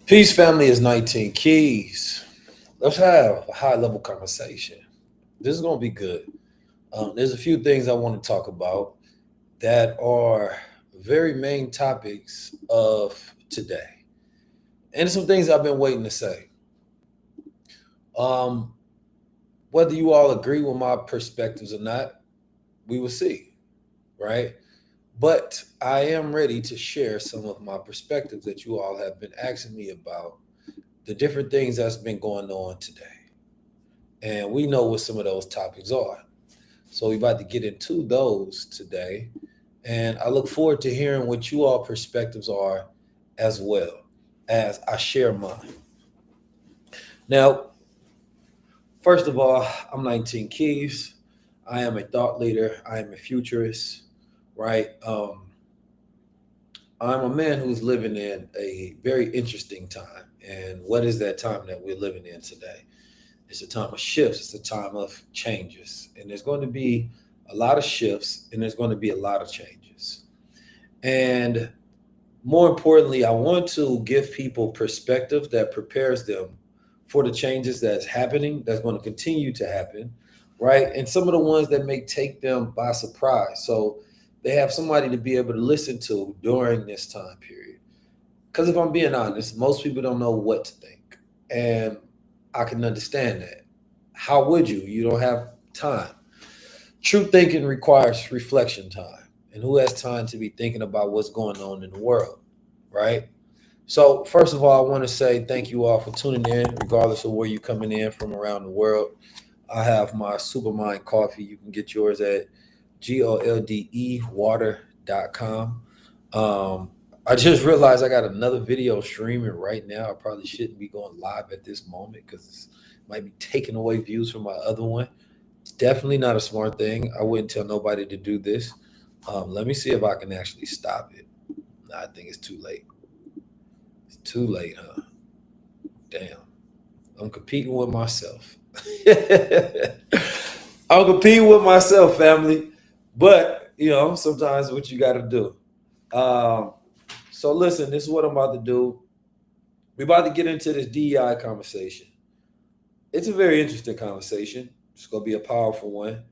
Peace family is 19 keys. Let's have a high level conversation. This is going to be good. There's a few things I want to talk about that are very main topics of today. And some things I've been waiting to say. Um, Whether you all agree with my perspectives or not, we will see, right? But I am ready to share some of my perspectives that you all have been asking me about the different things that's been going on today. And we know what some of those topics are. So we're about to get into those today. And I look forward to hearing what you all perspectives are as well as I share mine. Now, first of all, I'm 19 Keys. I am a thought leader. I am a futurist, right? I'm a man who's living in a very interesting time. And what is that time that we're living in today? It's a time of shifts. It's a time of changes. And there's going to be a lot of shifts and there's going to be a lot of changes. And more importantly, I want to give people perspective that prepares them for the changes that's happening, that's going to continue to happen, right? And some of the ones that may take them by surprise. So they have somebody to be able to listen to during this time period. Because if I'm being honest, most people don't know what to think. And I can understand that. How would you? You don't have time. True thinking requires reflection time. And who has time to be thinking about what's going on in the world, right? So, first of all, I want to say thank you all for tuning in, regardless of where you're coming in from around the world. I have my Supermind coffee. You can get yours at goldewater.com. I just realized I got another video streaming right now. I probably shouldn't be going live at this moment because it might be taking away views from my other one. It's definitely not a smart thing. I wouldn't tell nobody to do this. Let me see if I can actually stop it. Nah, I think it's too late. It's too late, huh? Damn. I'm competing with myself. I'm competing with myself, family. But, sometimes what you got to do. Um, so listen, this is what I'm about to do. We're about to get into this DEI conversation. It's a very interesting conversation. It's going to be a powerful one.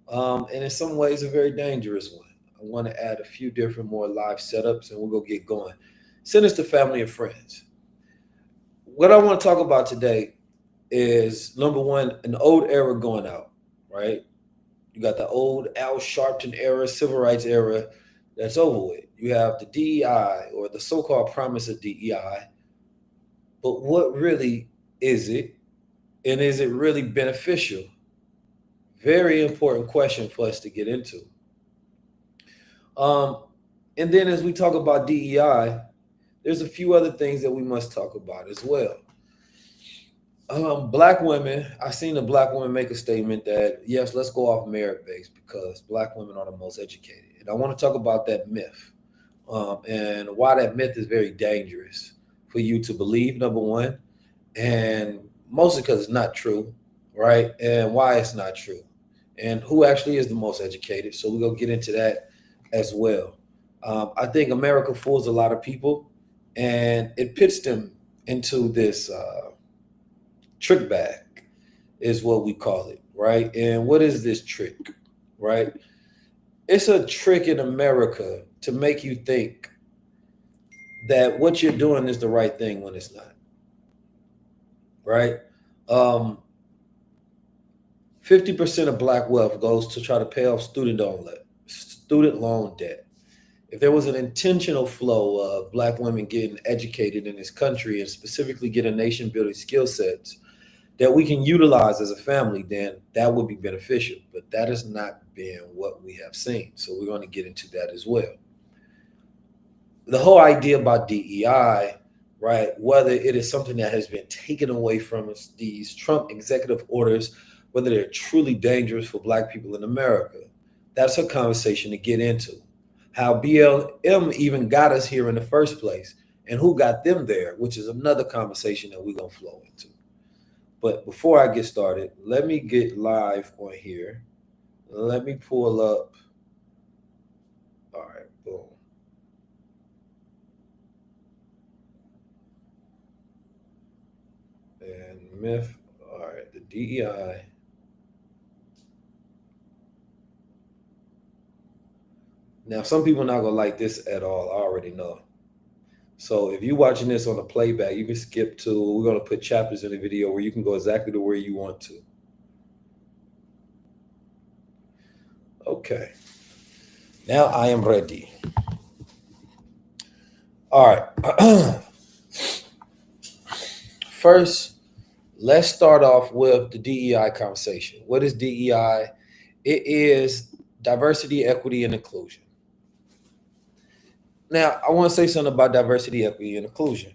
And in some ways, a very dangerous one. I want to add a few different more live setups and we'll go get going. Send us to family and friends. What I want to talk about today is number one, an old era going out, right? You got the old Al Sharpton era, civil rights era that's over with. You have the DEI or the so-called promise of DEI. But what really is it? And is it really beneficial? Very important question for us to get into. Um, and then as we talk about DEI, there's a few other things that we must talk about as well. Black women, I seen a black woman make a statement that yes, let's go off merit based because black women are the most educated. And I want to talk about that myth and why that myth is very dangerous for you to believe, number one, and mostly because it's not true, right? And why it's not true, and who actually is the most educated. So we're going to get into that as well. I think America fools a lot of people and it pits them into this. Trick bag is what we call it, right? And what is this trick, right? It's a trick in America to make you think that what you're doing is the right thing when it's not, right? Um, 50% of black wealth goes to try to pay off student loan debt. If there was an intentional flow of black women getting educated in this country and specifically get a nation building skill sets that we can utilize as a family, then that would be beneficial. But that has not been what we have seen. So we're going to get into that as well. The whole idea about DEI, right, whether it is something that has been taken away from us, these Trump executive orders, whether they're truly dangerous for black people in America, that's a conversation to get into. How BLM even got us here in the first place and who got them there, which is another conversation that we're going to flow into. But before I get started, let me get live on here. Let me pull up. All right, boom. Myth. All right, the DEI. Now, some people not gonna like this at all. I already know. So if you're watching this on a playback, you can skip to. We're gonna put chapters in the video where you can go exactly to where you want to. Okay. Now I am ready. All right. First, let's start off with the DEI conversation. What is DEI? It is diversity, equity, and inclusion. Now, I want to say something about diversity, equity, and inclusion.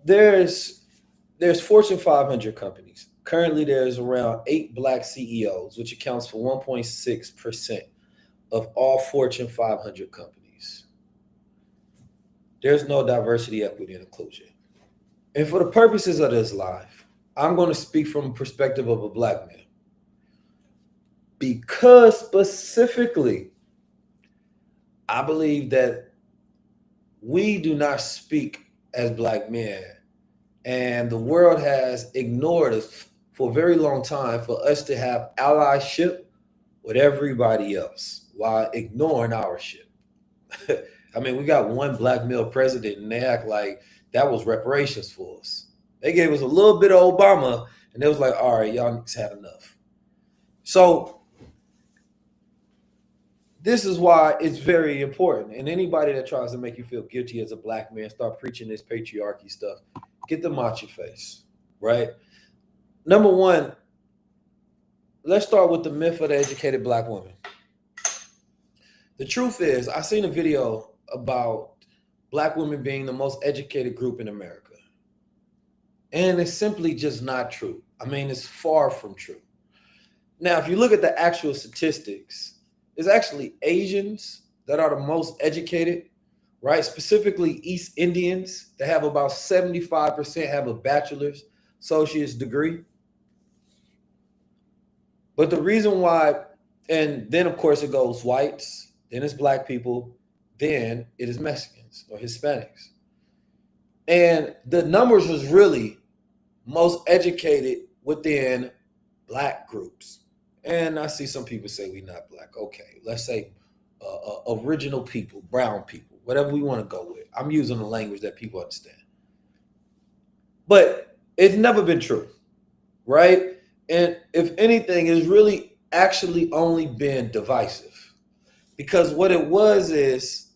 There's Fortune 500 companies. Currently, there's around 8 Black CEOs, which accounts for 1.6% of all Fortune 500 companies. There's no diversity, equity, and inclusion. And for the purposes of this live, I'm going to speak from a perspective of a Black man. Because specifically, I believe that we do not speak as Black men, and the world has ignored us for a very long time for us to have allyship with everybody else while ignoring our ship. I mean, we got one Black male president, and they act like that was reparations for us. They gave us a little bit of Obama, and they was like, all right, y'all niggas had enough. So this is why it's very important. And anybody that tries to make you feel guilty as a Black man, start preaching this patriarchy stuff, get them out your face, right? Number one, let's start with the myth of the educated Black woman. The truth is, I seen a video about Black women being the most educated group in America. And it's simply just not true. I mean, it's far from true. Now, if you look at the actual statistics, it's actually Asians that are the most educated, right? Specifically East Indians that have about 75% have a bachelor's, associate's degree. But the reason why, and then of course it goes whites, then it's Black people, then it is Mexicans or Hispanics. And the numbers was really most educated within Black groups. And I see some people say we're not Black. Okay, let's say original people, brown people, whatever we want to go with. I'm using the language that people understand. But it's never been true, right? And if anything, it's really actually only been divisive. Because what it was is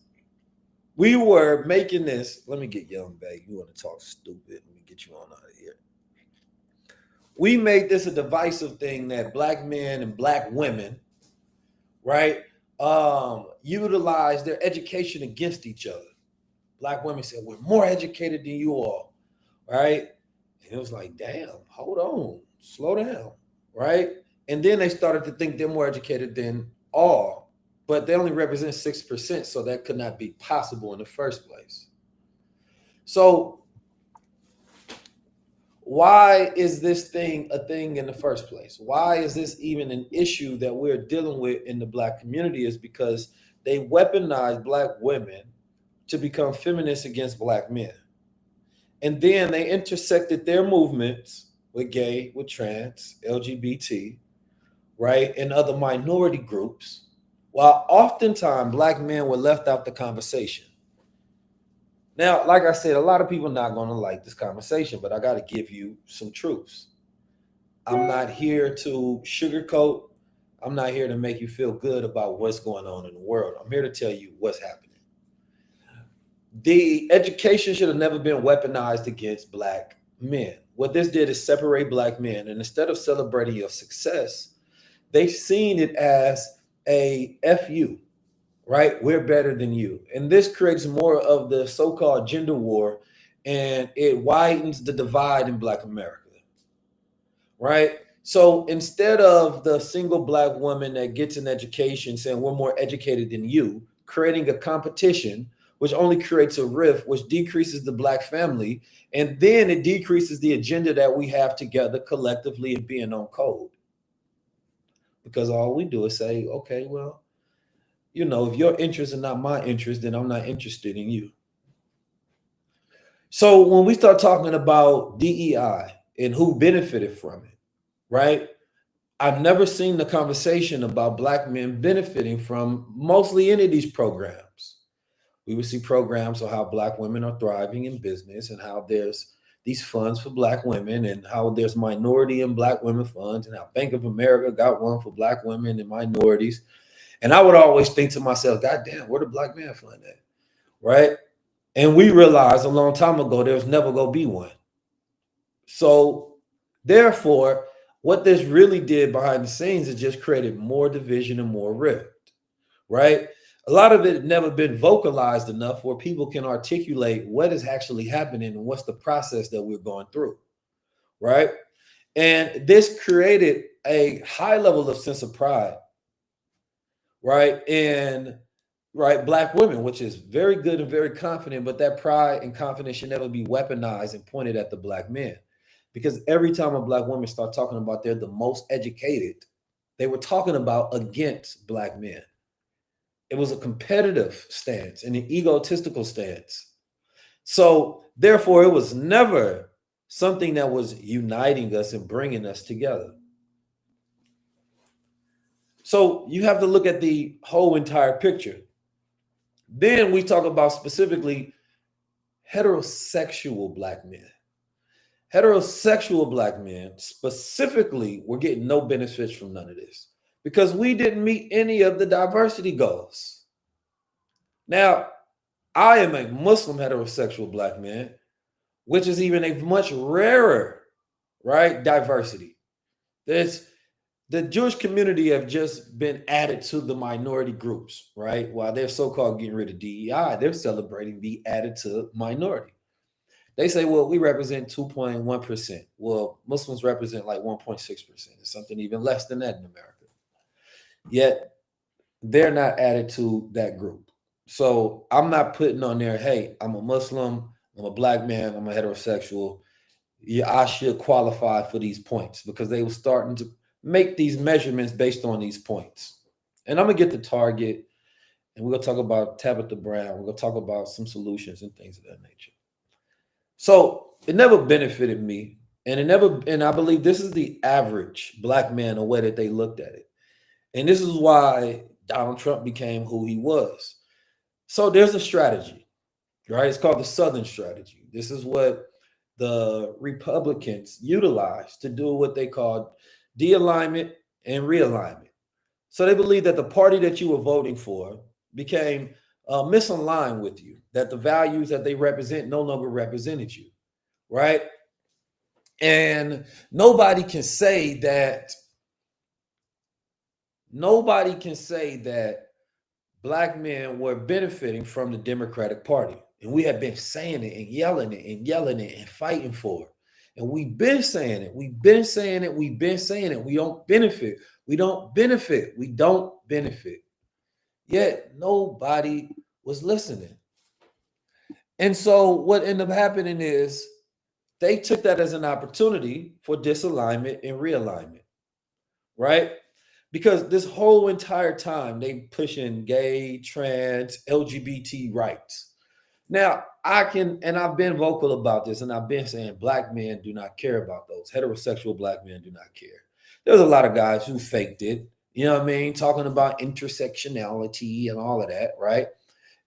we were making this. Let me get Young back. You want to talk stupid? Let me get you on out of here. We made this a divisive thing that Black men and Black women, right, utilize their education against each other. Black women said, we're more educated than you all, right? And it was like, damn, hold on, slow down, right? And then they started to think they're more educated than all, but they only represent 6%, so that could not be possible in the first place. So why is this thing a thing in the first place? Why is this even an issue that we're dealing with in the Black community? Is because they weaponize Black women to become feminists against Black men. And then they intersected their movements with gay, with trans, LGBT, right, and other minority groups, while oftentimes Black men were left out the conversation. Now, like I said, a lot of people are not going to like this conversation, but I got to give you some truths. I'm not here to sugarcoat. I'm not here to make you feel good about what's going on in the world. I'm here to tell you what's happening. The education should have never been weaponized against Black men. What this did is separate Black men. And instead of celebrating your success, they've seen it as a FU. Right? We're better than you. And this creates more of the so-called gender war, and it widens the divide in Black America. Right? So instead of the single Black woman that gets an education saying we're more educated than you, creating a competition, which only creates a rift, which decreases the Black family, and then it decreases the agenda that we have together collectively and being on code. Because all we do is say, okay, well, you know, if your interests are not my interest, then I'm not interested in you. So when we start talking about DEI and who benefited from it, right? I've never seen the conversation about Black men benefiting from mostly any of these programs. We would see programs on how Black women are thriving in business and how there's these funds for Black women and how there's minority and Black women funds and how Bank of America got one for Black women and minorities. And I would always think to myself, God damn, where the Black man fund at? Right? And we realized a long time ago there's never gonna be one. So therefore, what this really did behind the scenes is just created more division and more rift, right? A lot of it had never been vocalized enough where people can articulate what is actually happening and what's the process that we're going through, right? And this created a high level of sense of pride, right? And right, Black women, which is very good and very confident, but that pride and confidence should never be weaponized and pointed at the Black men. Because every time a Black woman start talking about they're the most educated, they were talking about against Black men. It was a competitive stance and an egotistical stance. So therefore, it was never something that was uniting us and bringing us together. So you have to look at the whole entire picture. Then we talk about specifically heterosexual Black men. Heterosexual Black men specifically were getting no benefits from none of this because we didn't meet any of the diversity goals. Now, I am a Muslim heterosexual Black man, which is even a much rarer, right, diversity. There's the Jewish community have just been added to the minority groups, right? While they're so-called getting rid of DEI, they're celebrating being added to minority. They say, well, we represent 2.1%. Well, Muslims represent like 1.6%. It's something even less than that in America. Yet they're not added to that group. So I'm not putting on there, hey, I'm a Muslim, I'm a Black man, I'm a heterosexual. Yeah, I should qualify for these points because they were starting to make these measurements based on these points. And I'm gonna get to Target and we're gonna talk about Tabitha Brown. We're gonna talk about some solutions and things of that nature. So it never benefited me. And I believe this is the average Black man, the way that they looked at it. And this is why Donald Trump became who he was. So there's a strategy, right? It's called the Southern strategy. This is what the Republicans utilized to do what they called de-alignment and realignment. So they believe that the party that you were voting for became misaligned with you, that the values that they represent no longer represented you, right? And nobody can say that Black men were benefiting from the Democratic Party. And we have been saying it and yelling it and yelling it and fighting for it. And we've been saying it. We've been saying it. We've been saying it. We don't benefit. We don't benefit. We don't benefit. Yet nobody was listening. And so what ended up happening is they took that as an opportunity for disalignment and realignment, right? Because this whole entire time they pushing gay, trans, LGBT rights. Now, I've been vocal about this, and I've been saying Black men do not care about those. Heterosexual Black men do not care. There's a lot of guys who faked it, you know what I mean? Talking about intersectionality and all of that, right?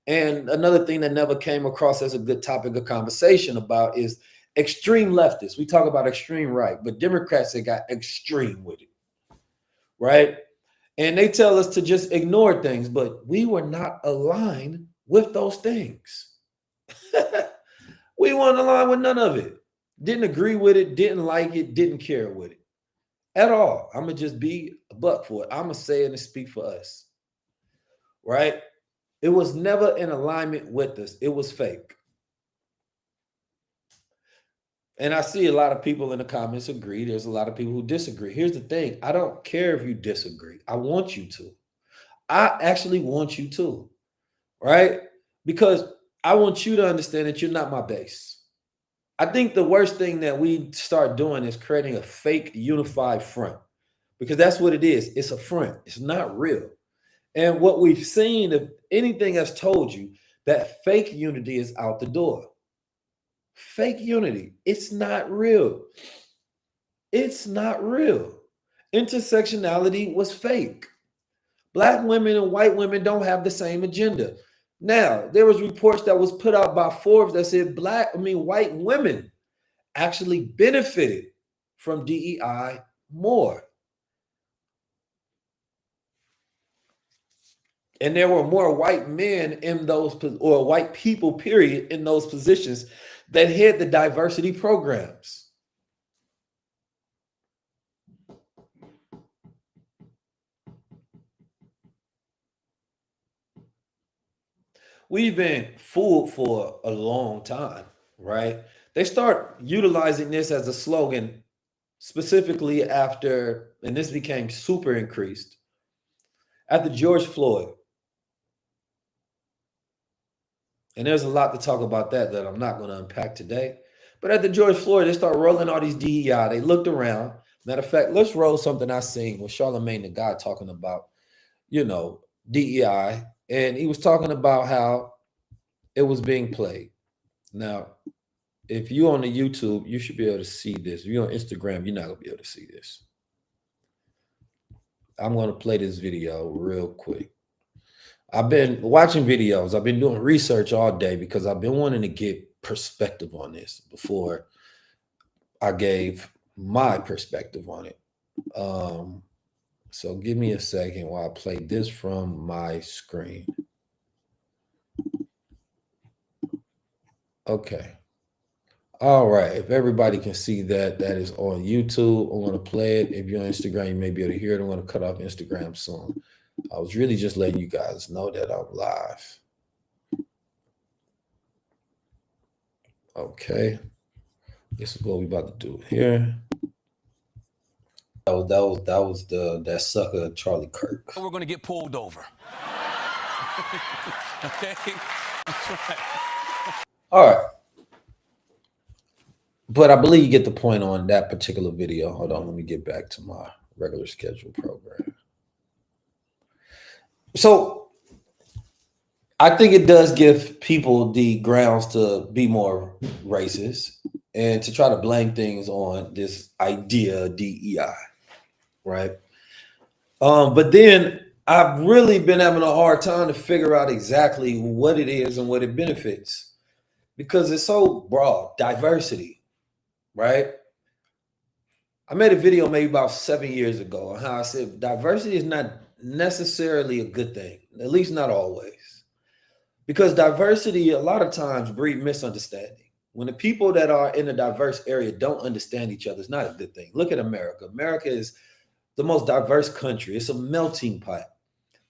And another thing that never came across as a good topic of conversation about is extreme leftists. We talk about extreme right, but Democrats, they got extreme with it, right? And they tell us to just ignore things, but we were not aligned with those things. We weren't aligned with none of it. Didn't agree with it, didn't like it, didn't care with it at all. I'm going to just be a buck for it. I'm going to say it and speak for us, right? It was never in alignment with us. It was fake. And I see a lot of people in the comments agree. There's a lot of people who disagree. Here's the thing. I don't care if you disagree. I want you to. I actually want you to, right? Because I want you to understand that you're not my base. I think the worst thing that we start doing is creating a fake unified front because that's what it is. It's a front. It's not real. And what we've seen, if anything has told you, that fake unity is out the door. Fake unity. It's not real. It's not real. Intersectionality was fake. Black women and white women don't have the same agenda. Now, there was reports that was put out by Forbes that said white women actually benefited from DEI more. And there were more white men in those, or white people, period, in those positions that had the diversity programs. We've been fooled for a long time, right? They start utilizing this as a slogan specifically after, and this became super increased, after George Floyd. And there's a lot to talk about that I'm not going to unpack today. But at the George Floyd, they start rolling all these DEI. They looked around. Matter of fact, let's roll something I seen with Charlemagne the God talking about, DEI. And he was talking about how it was being played. Now, if you're on the YouTube, you should be able to see this. If you're on Instagram, you're not going to be able to see this. I'm going to play this video real quick. I've been watching videos. I've been doing research all day because I've been wanting to get perspective on this before I gave my perspective on it. So give me a second while I play this from my screen. Okay. All right. If everybody can see that, that is on YouTube. I'm going to play it. If you're on Instagram, you may be able to hear it. I'm going to cut off Instagram soon. I was really just letting you guys know that I'm live. Okay. This is what we about to do here. That was that sucker Charlie Kirk. We're going to get pulled over. Okay. That's right. All right. But I believe you get the point on that particular video. Hold on, let me get back to my regular scheduled program. So I think it does give people the grounds to be more racist and to try to blame things on this idea of DEI, right? But then I've really been having a hard time to figure out exactly what it is and what it benefits because it's so broad, diversity, right? I made a video maybe about 7 years ago on how I said diversity is not necessarily a good thing, at least not always. Because diversity a lot of times breed misunderstanding. When the people that are in a diverse area don't understand each other, it's not a good thing. Look at America. America is the most diverse country. It's a melting pot.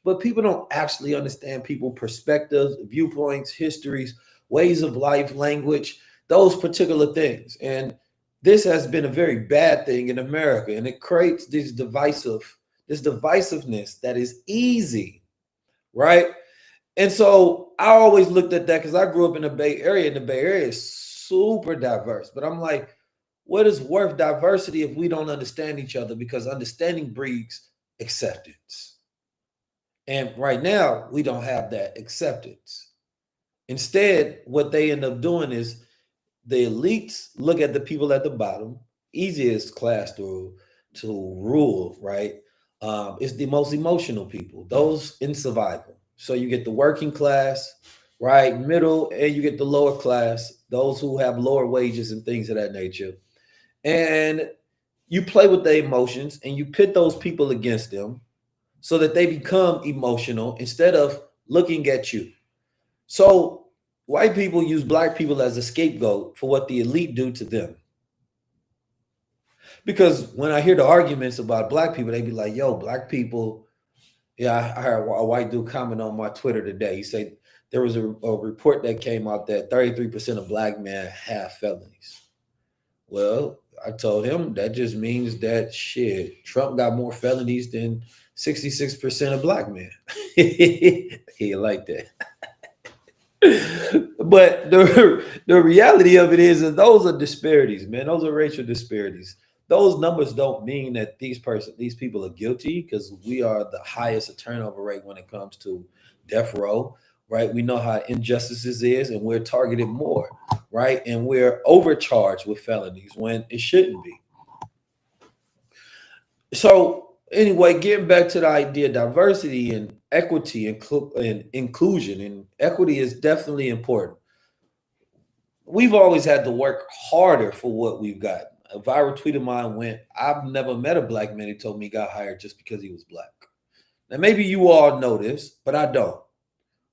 But people don't actually understand people's perspectives, viewpoints, histories, ways of life, language, those particular things. And this has been a very bad thing in America. And it creates this divisiveness that is easy, right? And so I always looked at that because I grew up in the Bay Area, and the Bay Area is super diverse. But I'm like, what is worth diversity if we don't understand each other? Because understanding breeds acceptance. And right now, we don't have that acceptance. Instead, what they end up doing is the elites look at the people at the bottom, easiest class to rule, right? It's the most emotional people, those in survival. So you get the working class, right, middle, and you get the lower class, those who have lower wages and things of that nature. And you play with their emotions and you pit those people against them so that they become emotional instead of looking at you. So white people use black people as a scapegoat for what the elite do to them. Because when I hear the arguments about black people, they be like, yo, black people. Yeah, I heard a white dude comment on my Twitter today. He said there was a report that came out that 33% of black men have felonies. Well, I told him that just means that Trump got more felonies than 66% of black men. He like that. But the reality of it is that those are disparities, man. Those are racial disparities. Those numbers don't mean that these people are guilty, because we are the highest turnover rate when it comes to death row, right? We know how injustices is, and we're targeted more, right? And we're overcharged with felonies when it shouldn't be. So anyway, getting back to the idea of diversity and equity and inclusion, and equity is definitely important. We've always had to work harder for what we've got. A viral tweet of mine went, I've never met a black man who told me he got hired just because he was black. Now, maybe you all know this, but I don't,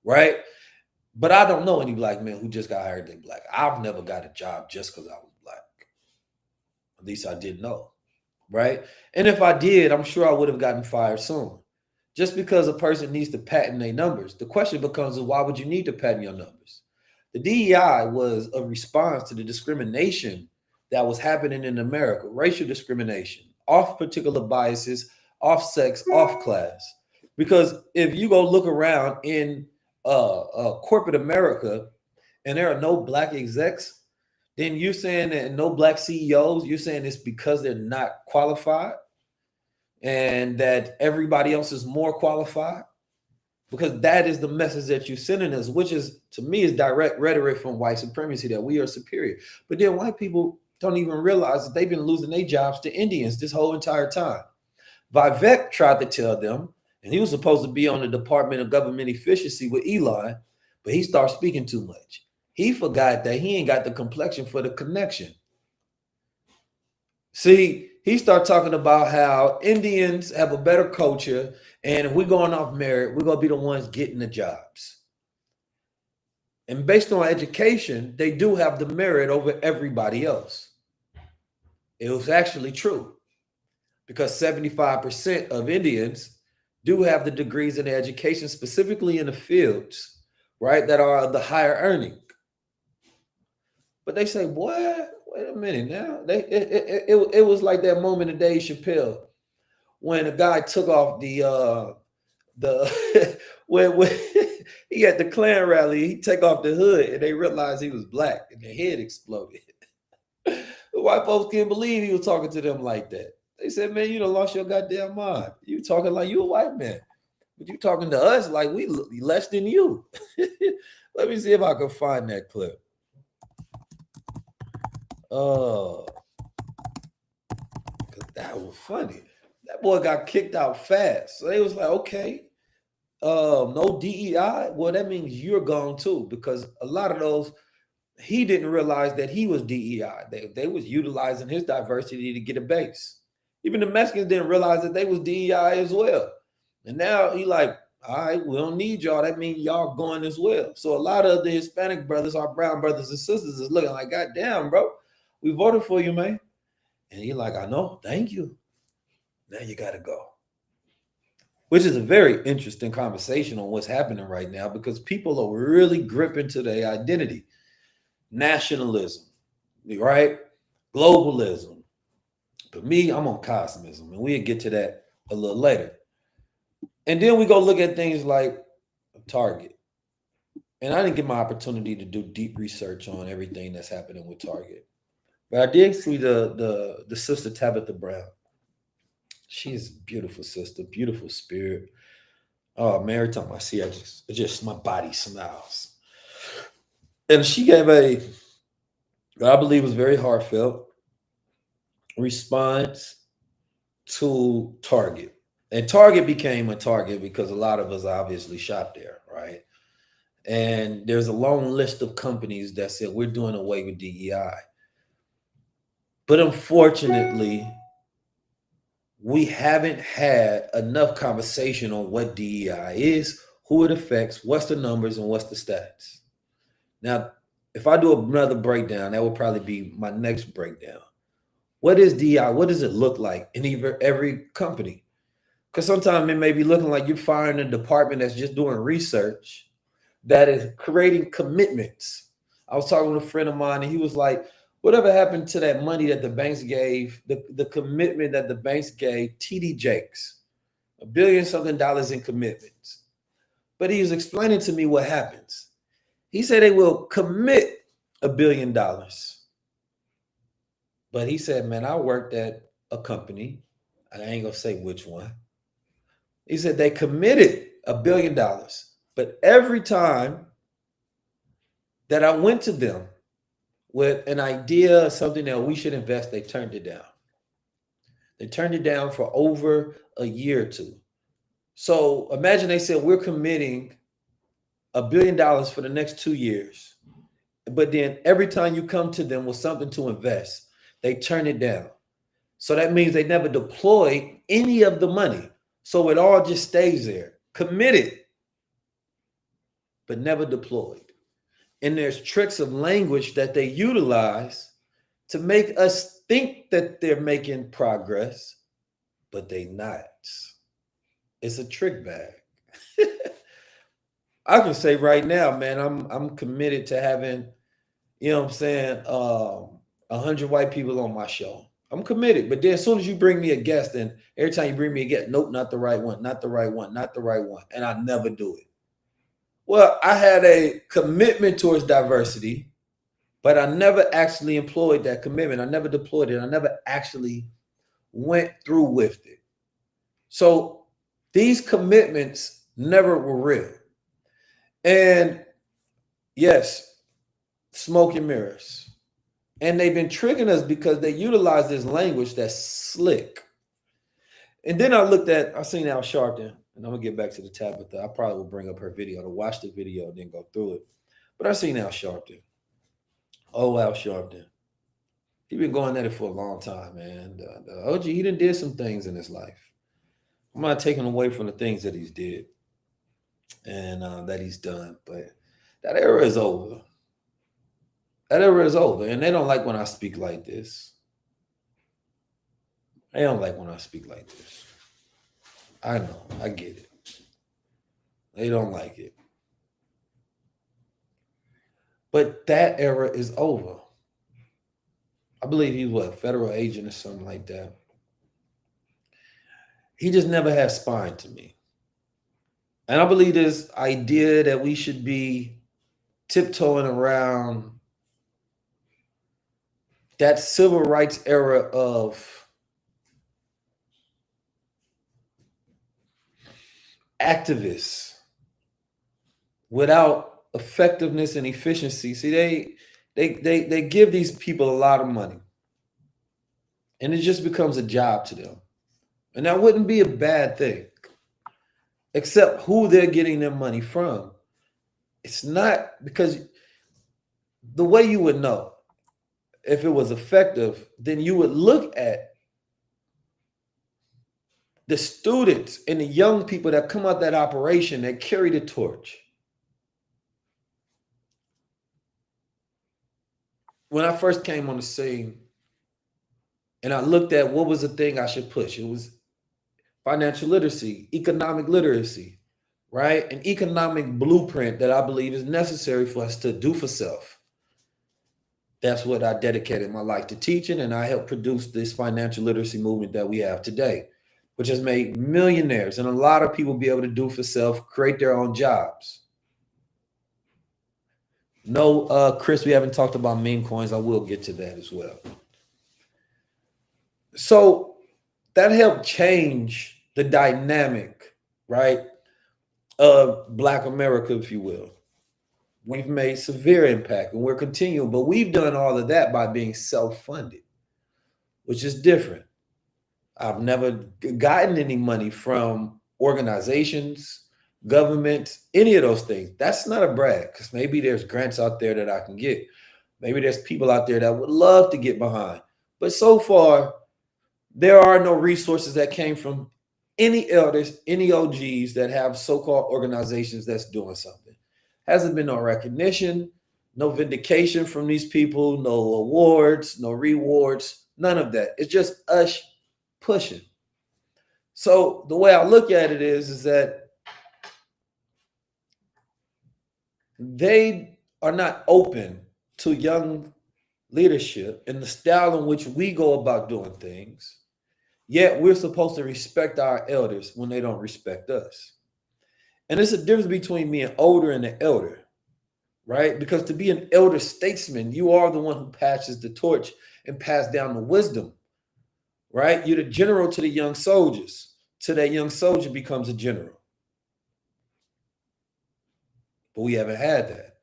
right? But I don't know any black men who just got hired they black. I've never got a job just because I was black. At least I didn't know, right? And if I did, I'm sure I would have gotten fired soon. Just because a person needs to patent their numbers, the question becomes, why would you need to patent your numbers? The DEI was a response to the discrimination that was happening in America, racial discrimination, off particular biases, off sex, off class. Because if you go look around in corporate America and there are no black execs, then you're saying that no black CEOs, you're saying it's because they're not qualified and that everybody else is more qualified? Because that is the message that you're sending us, which is, to me, is direct rhetoric from white supremacy that we are superior. But then white people don't even realize that they've been losing their jobs to Indians this whole entire time. Vivek tried to tell them, and he was supposed to be on the Department of Government Efficiency with Elon, but he started speaking too much. He forgot that he ain't got the complexion for the connection. See, he started talking about how Indians have a better culture, and if we're going off merit, we're going to be the ones getting the jobs. And based on education, they do have the merit over everybody else. It was actually true because 75% of Indians do have the degrees in education, specifically in the fields, right, that are the higher earning. But they say, boy, wait a minute now. It was like that moment of Dave Chappelle when a guy took off the when he had the Klan rally, he take off the hood and they realized he was black and their head exploded. The white folks can't believe he was talking to them like that. They said, man, you done lost your goddamn mind. You talking like you a white man, but you talking to us like we less than you. Let me see if I can find that clip. Oh, that was funny. That boy got kicked out fast. So they was like, okay, no DEI. Well, that means you're gone too, because a lot of those, he didn't realize that he was DEI. They was utilizing his diversity to get a base. Even the Mexicans didn't realize that they was DEI as well. And now he like, all right, we don't need y'all. That means y'all going as well. So a lot of the Hispanic brothers, our brown brothers and sisters, is looking like, God damn, bro, we voted for you, man. And he like, I know, thank you. Now you got to go. Which is a very interesting conversation on what's happening right now, because people are really gripping to their identity. Nationalism, right? Globalism. But me, I'm on cosmism, and we'll get to that a little later. And then we go look at things like Target. And I didn't get my opportunity to do deep research on everything that's happening with Target. But I did see the sister Tabitha Brown. She's a beautiful sister, beautiful spirit. Oh, man, every time I see her, just my body smiles. And she gave what I believe was very heartfelt response to Target. And Target became a Target because a lot of us obviously shop there, right? And there's a long list of companies that said we're doing away with DEI. But unfortunately, we haven't had enough conversation on what DEI is, who it affects, what's the numbers, and what's the stats. Now, if I do another breakdown, that will probably be my next breakdown. What is DEI? What does it look like in every company? Because sometimes it may be looking like you're firing a department that's just doing research, that is creating commitments. I was talking with a friend of mine, and he was like, whatever happened to that money that the banks gave, the commitment that the banks gave TD Jakes, $1 billion something in commitments. But he was explaining to me what happens. He said they will commit $1 billion. But he said, man, I worked at a company. I ain't going to say which one. He said they committed $1 billion. But every time that I went to them with an idea, something that we should invest, they turned it down. They turned it down for over a year or two. So imagine they said, we're committing $1 billion for the next 2 years. But then every time you come to them with something to invest, they turn it down. So that means they never deploy any of the money. So it all just stays there, committed, but never deployed. And there's tricks of language that they utilize to make us think that they're making progress, but they not. It's a trick bag. I can say right now, man, I'm committed to having, you know what I'm saying, 100 white people on my show. I'm committed. But then as soon as you bring me a guest, and every time you bring me a guest, nope, not the right one, not the right one, not the right one. And I never do it. Well, I had a commitment towards diversity, but I never actually employed that commitment. I never deployed it. I never actually went through with it. So these commitments never were real. And yes, smoke and mirrors. And they've been tricking us because they utilize this language that's slick. And then I seen Al Sharpton, and I'm gonna get back to the Tabitha. I probably will bring up her video to watch the video and then go through it. But I seen Al Sharpton. Oh, Al Sharpton. He's been going at it for a long time, man. The OG, he done did some things in his life. I'm not taking away from the things that he's did and that he's done, but that era is over. That era is over, and they don't like when I speak like this. They don't like when I speak like this. I know, I get it. They don't like it. But that era is over. I believe he was a federal agent or something like that. He just never had spine to me. And I believe this idea that we should be tiptoeing around that civil rights era of activists without effectiveness and efficiency. See, they give these people a lot of money, and it just becomes a job to them. And that wouldn't be a bad thing, except who they're getting their money from. It's not, because the way you would know if it was effective, then you would look at the students and the young people that come out that operation that carry the torch. When I first came on the scene and I looked at what was the thing I should push, it was financial literacy, economic literacy, right? An economic blueprint that I believe is necessary for us to do for self. That's what I dedicated my life to teaching, and I helped produce this financial literacy movement that we have today, which has made millionaires and a lot of people be able to do for self, create their own jobs. No, Chris, we haven't talked about meme coins. I will get to that as well. So that helped change the dynamic, right, of Black America, if you will. We've made severe impact and we're continuing, but we've done all of that by being self-funded, which is different. I've never gotten any money from organizations, government, any of those things. That's not a brag, because maybe there's grants out there that I can get. Maybe there's people out there that would love to get behind. But so far, there are no resources that came from any elders, any OGs that have so-called organizations that's doing something. Hasn't been no recognition, no vindication from these people, no awards, no rewards, none of that. It's just us pushing. So the way I look at it is that they are not open to young leadership and the style in which we go about doing things. Yet we're supposed to respect our elders when they don't respect us. And there's a difference between being older and an elder, right? Because to be an elder statesman, you are the one who passes the torch and pass down the wisdom, right? You're the general to the young soldiers, till that young soldier becomes a general. But we haven't had that.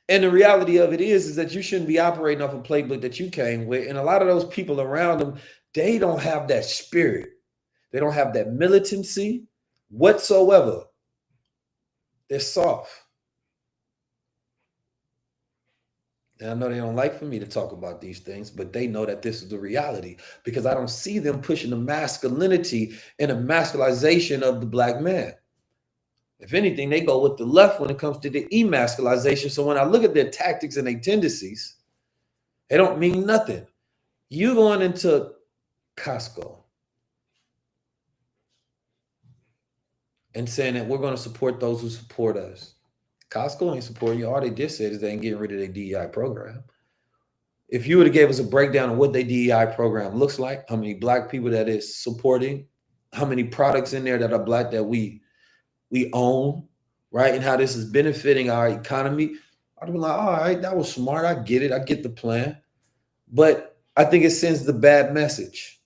And the reality of it is that you shouldn't be operating off a playbook that you came with. And a lot of those people around them, they don't have that spirit. They don't have that militancy whatsoever. They're soft. And I know they don't like for me to talk about these things, but they know that this is the reality because I don't see them pushing the masculinity and the masculization of the Black man. If anything, they go with the left when it comes to the emasculization. So when I look at their tactics and their tendencies, they don't mean nothing. You going into Costco and saying that we're going to support those who support us. Costco ain't supporting you. All they just said is they ain't getting rid of their DEI program. If you would have gave us a breakdown of what their DEI program looks like, how many Black people that is supporting, how many products in there that are Black that we own, right? And how this is benefiting our economy, I'd be like, all right, that was smart. I get it. I get the plan. But I think it sends the bad message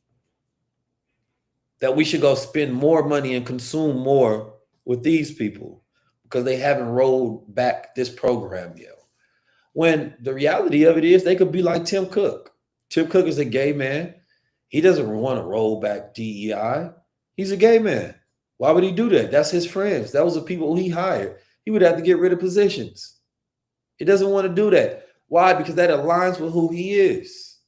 that we should go spend more money and consume more with these people because they haven't rolled back this program yet. When the reality of it is they could be like Tim Cook. Tim Cook is a gay man. He doesn't want to roll back DEI. He's a gay man. Why would he do that? That's his friends. That was the people he hired. He would have to get rid of positions. He doesn't want to do that. Why? Because that aligns with who he is.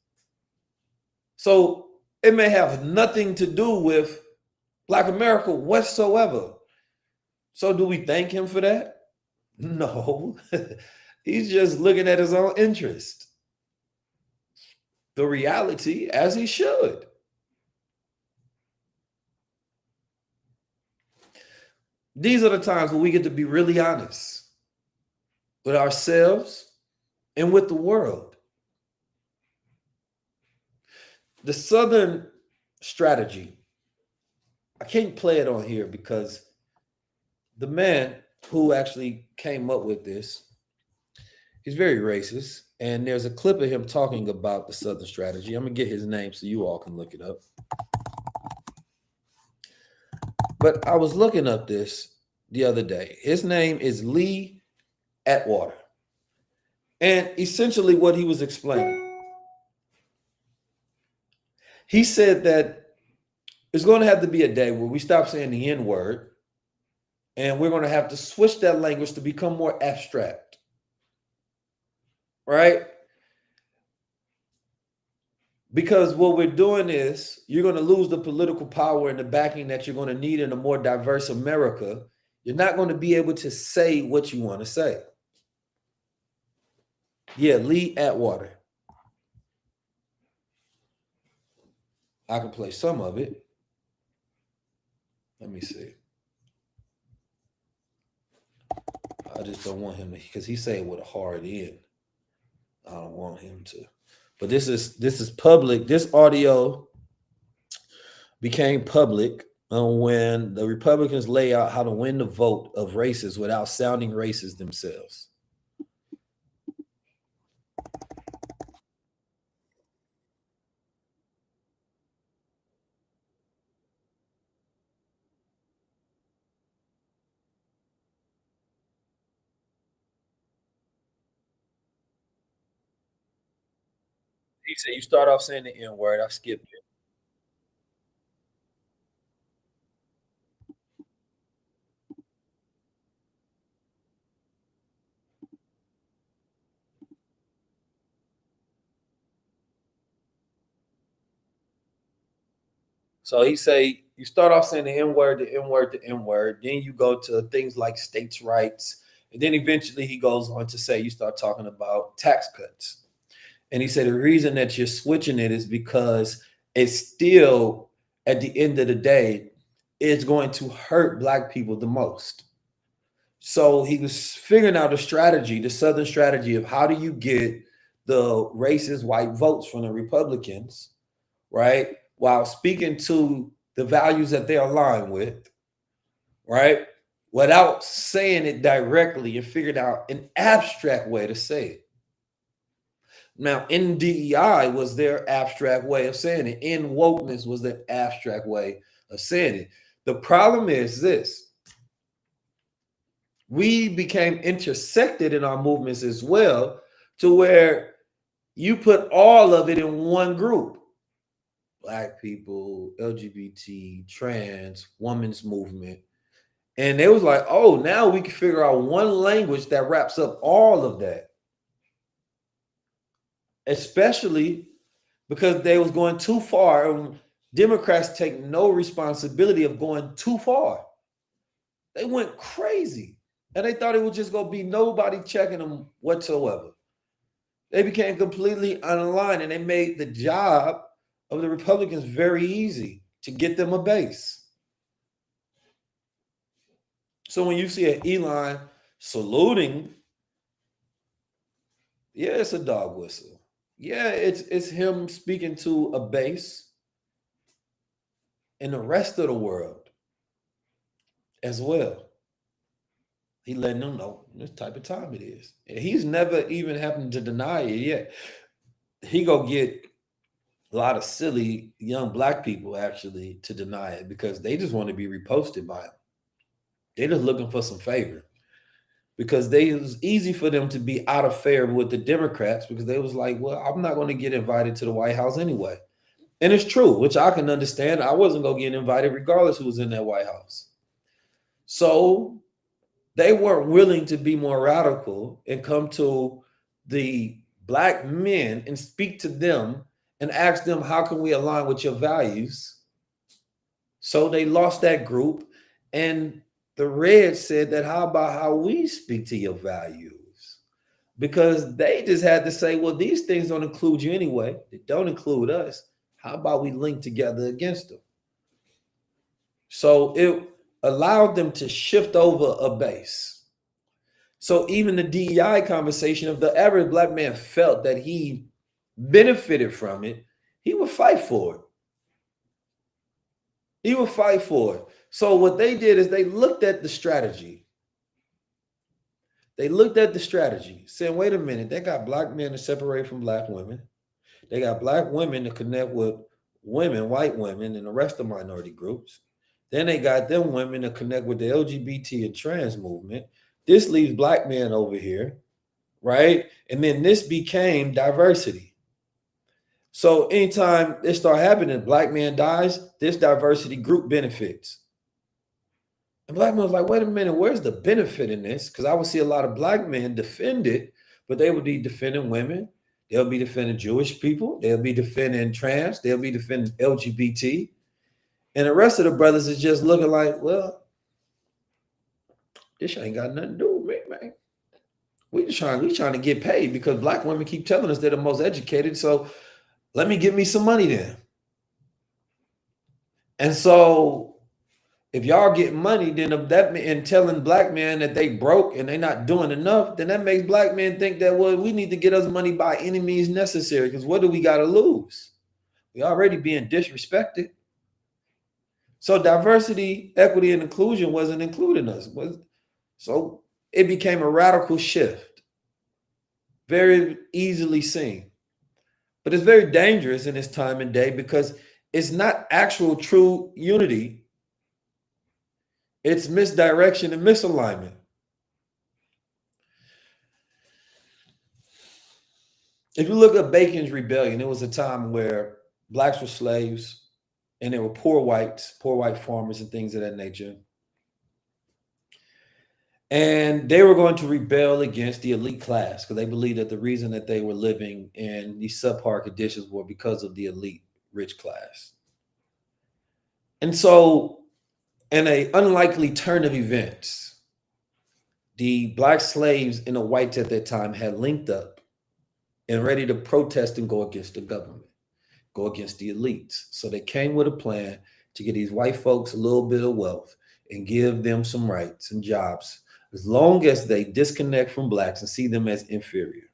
So it may have nothing to do with Black America whatsoever. So do we thank him for that? No. He's just looking at his own interest. The reality, as he should. These are the times when we get to be really honest with ourselves and with the world. The Southern strategy, I can't play it on here because the man who actually came up with this, he's very racist. And there's a clip of him talking about the Southern strategy. I'm going to get his name so you all can look it up. But I was looking up this the other day. His name is Lee Atwater. And essentially what he was explaining, he said that there's going to have to be a day where we stop saying the N-word and we're going to have to switch that language to become more abstract. Right? Because what we're doing is you're going to lose the political power and the backing that you're going to need in a more diverse America. You're not going to be able to say what you want to say. Yeah, Lee Atwater. I can play some of it. Let me see. I just don't want him to, because he said it with a hard N. I don't want him to. But this is public. This audio became public when the Republicans lay out how to win the vote of racists without sounding racist themselves. He said you start off saying the N-word. I skipped it. So he say you start off saying the N-word, the N-word, the N-word. Then you go to things like states' rights. And then eventually he goes on to say you start talking about tax cuts. And he said the reason that you're switching it is because it's still, at the end of the day, it's going to hurt Black people the most. So he was figuring out a strategy, the Southern strategy of how do you get the racist white votes from the Republicans, right? While speaking to the values that they align with, right? Without saying it directly, and figured out an abstract way to say it. Now, in DEI was their abstract way of saying it. In wokeness was their abstract way of saying it. The problem is this. we became intersected in our movements as well, to where you put all of it in one group. Black people, LGBT, trans, women's movement. And it was like, oh, now we can figure out one language that wraps up all of that. Especially because they was going too far. And Democrats take no responsibility of going too far. They went crazy. And they thought it was just going to be nobody checking them whatsoever. They became completely unaligned, and they made the job of the Republicans very easy to get them a base. So when you see an Elon saluting, yeah, it's a dog whistle. Yeah, it's him speaking to a base in the rest of the world as well. He letting them know this type of time it is. And he's never even happened to deny it yet. He gonna get a lot of silly young black people actually to deny it, because they just want to be reposted by him. They're just looking for some favor, because it was easy for them to be out of favor with the Democrats, because they was like, well, I'm not going to get invited to the White House anyway. And it's true, which I can understand. I wasn't going to get invited regardless who was in that White House. So they weren't willing to be more radical and come to the black men and speak to them and ask them, how can we align with your values? So they lost that group. And the Reds said that, how about how we speak to your values? Because they just had to say, well, these things don't include you anyway. They don't include us. How about we link together against them? So it allowed them to shift over a base. So even the DEI conversation, if the average black man felt that he benefited from it, he would fight for it. He would fight for it. So what they did is they looked at the strategy. They looked at the strategy, saying, wait a minute, they got black men to separate from black women. They got black women to connect with women, white women, and the rest of minority groups. Then they got them women to connect with the LGBT and trans movement. This leaves black men over here, right? And then this became diversity. So anytime this start happening, black man dies, this diversity group benefits. And black men was like, wait a minute, where's the benefit in this? Because I would see a lot of black men defend it, but they would be defending women. They'll be defending Jewish people. They'll be defending trans. They'll be defending LGBT. And the rest of the brothers is just looking like, well, this ain't got nothing to do with me, man. We trying to get paid because black women keep telling us they're the most educated. So let me give me some money then. And so if y'all get money, then and telling black men that they broke and they not doing enough, then that makes black men think that, well, we need to get us money by any means necessary, because what do we got to lose? We already being disrespected. So diversity, equity, and inclusion wasn't including us. So it became a radical shift, very easily seen. But it's very dangerous in this time and day, because it's not actual true unity. It's misdirection and misalignment. If you look at Bacon's Rebellion, it was a time where blacks were slaves and there were poor white farmers and things of that nature. And they were going to rebel against the elite class because they believed that the reason that they were living in these subpar conditions were because of the elite rich class. And so, in an unlikely turn of events, the black slaves and the whites at that time had linked up and ready to protest and go against the government, go against the elites. So they came with a plan to get these white folks a little bit of wealth and give them some rights and jobs, as long as they disconnect from blacks and see them as inferior.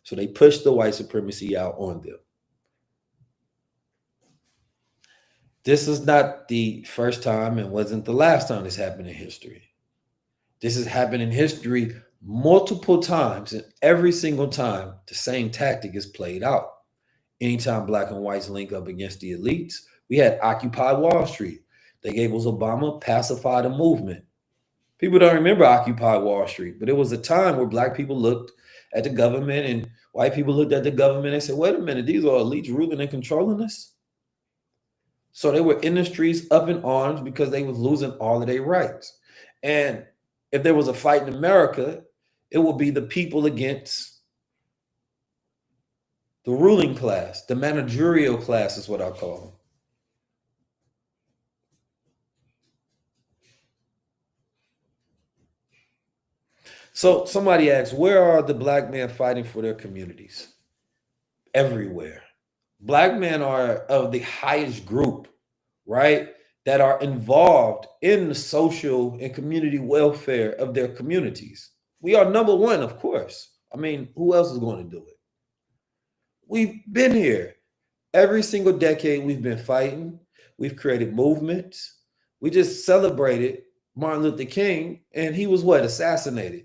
So they pushed the white supremacy out on them. This is not the first time and wasn't the last time this happened in history. This has happened in history multiple times, and every single time the same tactic is played out. Anytime black and whites link up against the elites, we had Occupy Wall Street. They gave us Obama, pacify the movement. People don't remember Occupy Wall Street, but it was a time where black people looked at the government and white people looked at the government and said, wait a minute, these are elites ruling and controlling us. So they were industries up in arms because they was losing all of their rights. And if there was a fight in America, it would be the people against the ruling class, the managerial class is what I call them. So somebody asks, where are the black men fighting for their communities? Everywhere. Black men are of the highest group, right, that are involved in the social and community welfare of their communities. We are number one, of course. I mean, who else is going to do it? We've been here. Every single decade we've been fighting. We've created movements. We just celebrated Martin Luther King, and he was what? Assassinated.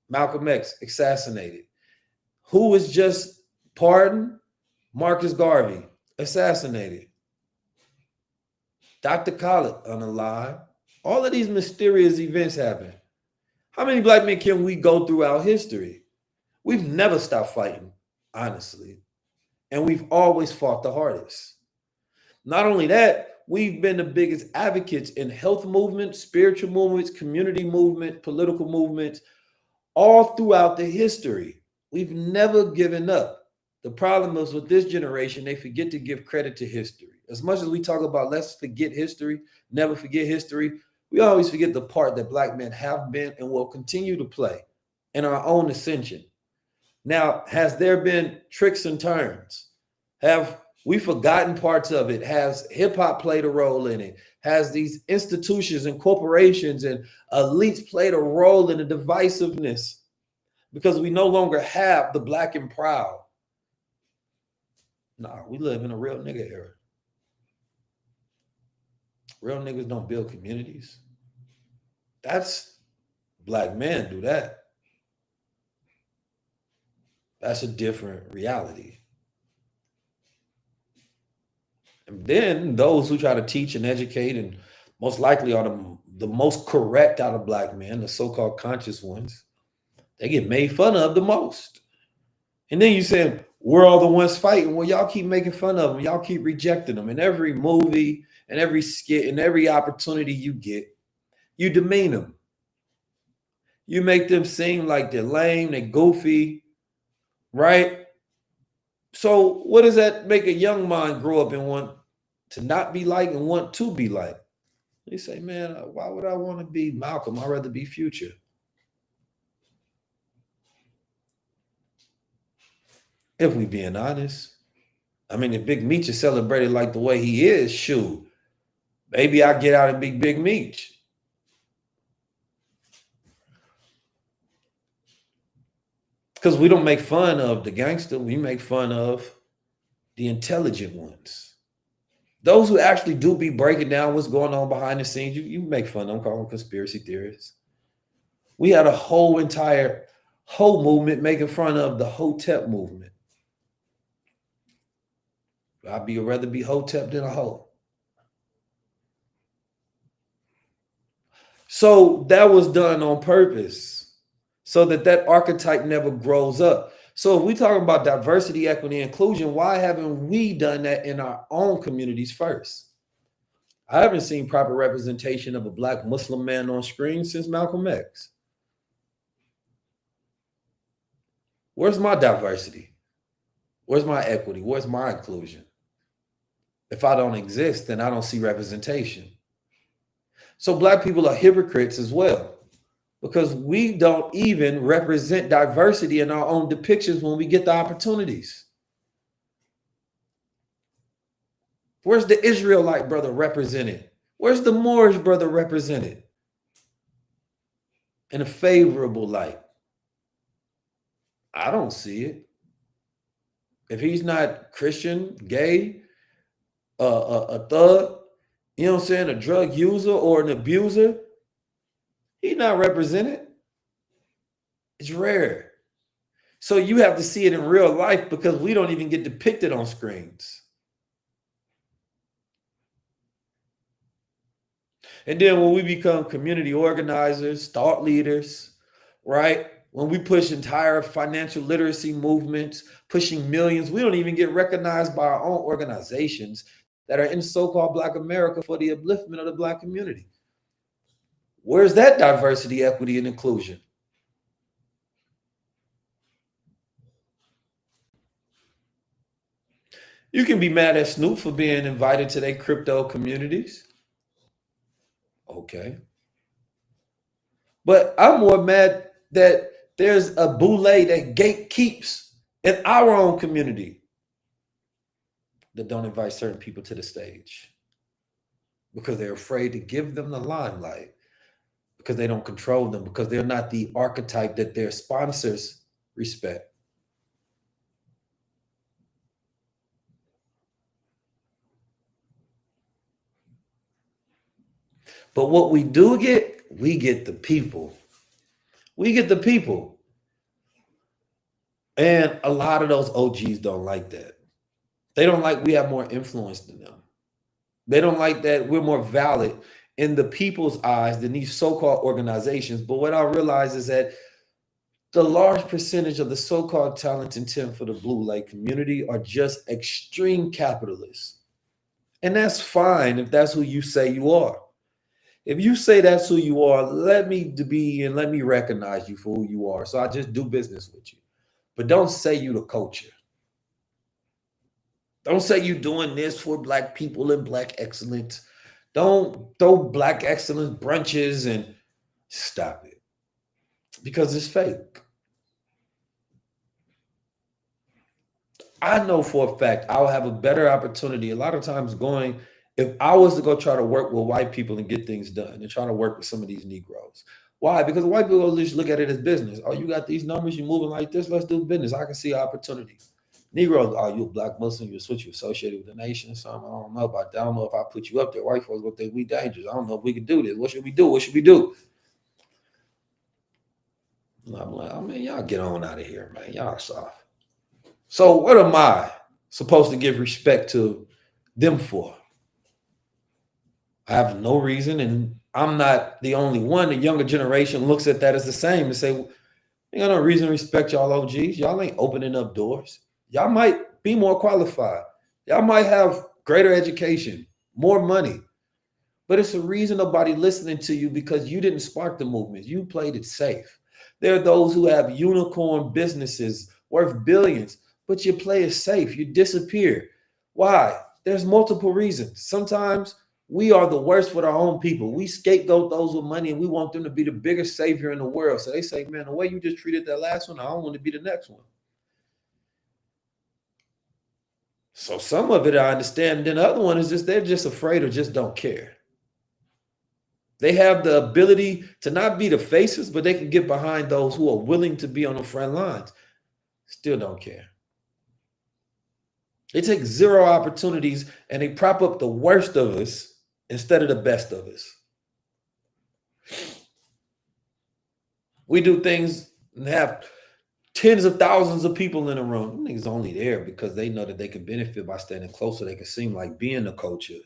Malcolm X assassinated. Who was just pardoned? Marcus Garvey assassinated. Dr. Khaled unalive. All of these mysterious events happen. How many black men can we go throughout history? We've never stopped fighting, honestly. And we've always fought the hardest. Not only that, we've been the biggest advocates in health movements, spiritual movements, community movements, political movements, all throughout the history. We've never given up. The problem is with this generation, they forget to give credit to history. As much as we talk about let's forget history, never forget history, we always forget the part that black men have been and will continue to play in our own ascension. Now, has there been tricks and turns? Have we forgotten parts of it? Has hip hop played a role in it? Has these institutions and corporations and elites played a role in the divisiveness? Because we no longer have the black and proud. Nah, we live in a real nigga era. Real niggas don't build communities. That's black men do that. That's a different reality. And then those who try to teach and educate and most likely are the most correct out of black men, the so-called conscious ones, they get made fun of the most. And then you say, we're all the ones fighting. Well, y'all keep making fun of them. Y'all keep rejecting them. In every movie and every skit and every opportunity you get, you demean them. You make them seem like they're lame, they're goofy, right? So what does that make a young mind grow up and want to not be like and want to be like? They say, man, why would I want to be Malcolm? I'd rather be Future. If we being honest. I mean, if Big Meech is celebrated like the way he is, shoot, maybe I get out and be Big Meech. Because we don't make fun of the gangster, we make fun of the intelligent ones. Those who actually do be breaking down what's going on behind the scenes, you make fun of them, call them conspiracy theorists. We had a whole movement making fun of the Hotep movement. I'd rather be Hotep than a hoe. So that was done on purpose so that archetype never grows up. So if we talk about diversity, equity, inclusion, why haven't we done that in our own communities first? I haven't seen proper representation of a black Muslim man on screen since Malcolm X. Where's my diversity? Where's my equity? Where's my inclusion? If I don't exist, then I don't see representation. So black people are hypocrites as well, because we don't even represent diversity in our own depictions when we get the opportunities. Where's the Israelite brother represented? Where's the Moorish brother represented? In a favorable light. I don't see it. If he's not Christian, gay, a thug, you know what I'm saying, a drug user or an abuser, he's not represented. It's rare. So you have to see it in real life because we don't even get depicted on screens. And then when we become community organizers, thought leaders, right? When we push entire financial literacy movements, pushing millions, we don't even get recognized by our own organizations that are in so-called Black America for the upliftment of the Black community. Where's that diversity, equity, and inclusion? You can be mad at Snoop for being invited to their crypto communities. Okay. But I'm more mad that there's a Boule that gatekeeps in our own community that don't invite certain people to the stage because they're afraid to give them the limelight, because they don't control them, because they're not the archetype that their sponsors respect. But what we do get, we get the people. We get the people. And a lot of those OGs don't like that. They don't like we have more influence than them. They don't like that we're more valid in the people's eyes than these so-called organizations. But what I realize is that the large percentage of the so-called talent intent for the Blue Lake community are just extreme capitalists. And that's fine if that's who you say you are. If you say that's who you are, let me be and let me recognize you for who you are. So I just do business with you. But don't say you the culture. Don't say you doing this for Black people and Black excellence. Don't throw Black excellence brunches and stop it because it's fake. I know for a fact I'll have a better opportunity a lot of times going if I was to go try to work with white people and get things done and try to work with some of these Negroes. Why? Because white people just look at it as business. Oh, you got these numbers, you're moving like this, let's do business. I can see opportunity. Negroes, oh, you a Black Muslim, you're switch, you associated with the nation, something. I don't know about that. I don't know if I put you up there. White folks will think we dangerous. I don't know if we can do this. What should we do? What should we do? And I'm like, I mean, y'all get on out of here, man. Y'all soft. So what am I supposed to give respect to them for? I have no reason, and I'm not the only one. The younger generation looks at that as the same and say, ain't got no reason to respect y'all OGs. Y'all ain't opening up doors. Y'all might be more qualified. Y'all might have greater education, more money. But it's a reason nobody listening to you because you didn't spark the movement. You played it safe. There are those who have unicorn businesses worth billions, but you play it safe. You disappear. Why? There's multiple reasons. Sometimes we are the worst with our own people. We scapegoat those with money and we want them to be the biggest savior in the world. So they say, man, the way you just treated that last one, I don't want to be the next one. So some of it I understand. And then the other one is just they're just afraid or just don't care. They have the ability to not be the faces, but they can get behind those who are willing to be on the front lines. Still don't care. They take zero opportunities and they prop up the worst of us instead of the best of us. We do things and have tens of thousands of people in a room. Niggas only there because they know that they can benefit by standing closer. They can seem like being the culture.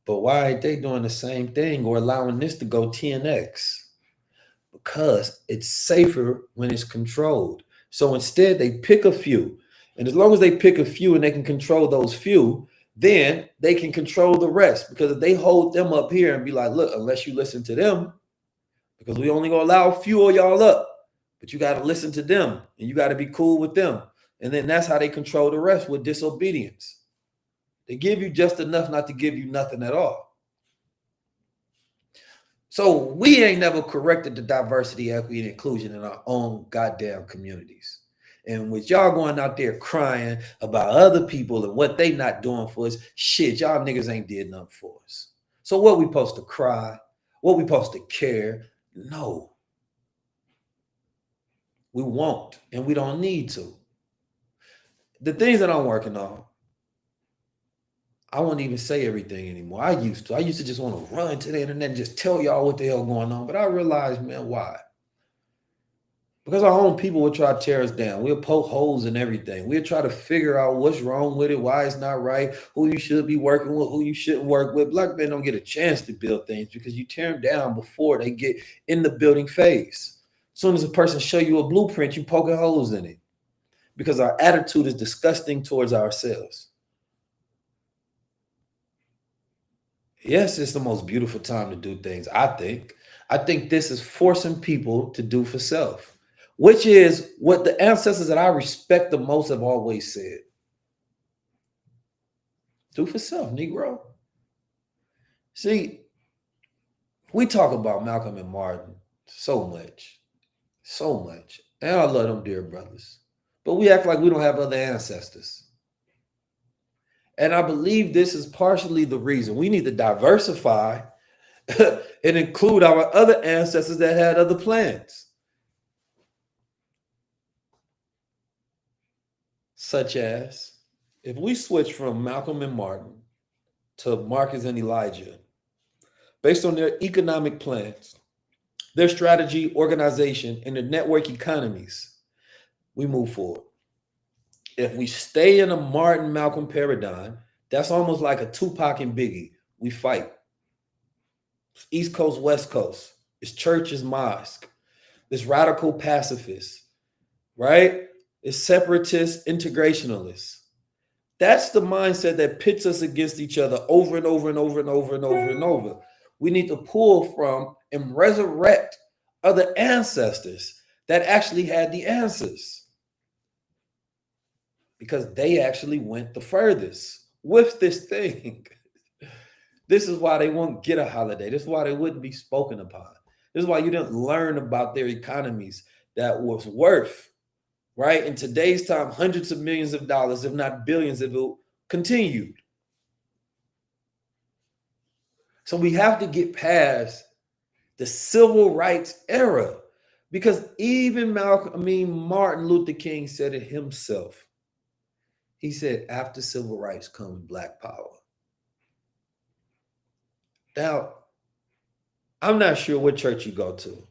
But why ain't they doing the same thing or allowing this to go 10x? Because it's safer when it's controlled. So instead, they pick a few. And as long as they pick a few and they can control those few, then they can control the rest. Because if they hold them up here and be like, look, unless you listen to them, because we only gonna allow a few of y'all up, but you got to listen to them and you got to be cool with them. And then that's how they control the rest with disobedience. They give you just enough not to give you nothing at all. So we ain't never corrected the diversity, equity, and inclusion in our own goddamn communities. And with y'all going out there crying about other people and what they not doing for us, shit, y'all niggas ain't did nothing for us. So what we supposed to cry? What we supposed to care? No. We won't, and we don't need to. The things that I'm working on, I won't even say everything anymore. I used to just want to run to the internet and just tell y'all what the hell going on. But I realized, man, why? Because our own people will try to tear us down. We'll poke holes in everything. We'll try to figure out what's wrong with it, why it's not right, who you should be working with, who you shouldn't work with. Black men don't get a chance to build things because you tear them down before they get in the building phase. As soon as a person show you a blueprint, you poking holes in it because our attitude is disgusting towards ourselves. Yes, it's the most beautiful time to do things, I think. I think this is forcing people to do for self, which is what the ancestors that I respect the most have always said. Do for self, Negro. See, we talk about Malcolm and Martin so much, and I love them dear brothers, but we act like we don't have other ancestors. And I believe this is partially the reason we need to diversify and include our other ancestors that had other plans. Such as, if we switch from Malcolm and Martin to Marcus and Elijah, based on their economic plans, their strategy, organization, and their network economies, we move forward. If we stay in a Martin Malcolm paradigm, that's almost like a Tupac and Biggie. We fight. It's East Coast, West Coast. It's church, it's mosque. It's radical pacifists, right? It's separatist integrationalists. That's the mindset that pits us against each other over and over and over and over and over and over. We need to pull from and resurrect other ancestors that actually had the answers, because they actually went the furthest with this thing. This is why they won't get a holiday. This is why they wouldn't be spoken upon. This is why you didn't learn about their economies that was worth, right, in today's time, hundreds of millions of dollars, if not billions, if it continued. So we have to get past the civil rights era, because even Martin Luther King said it himself. He said, after civil rights comes Black power. Now, I'm not sure what church you go to.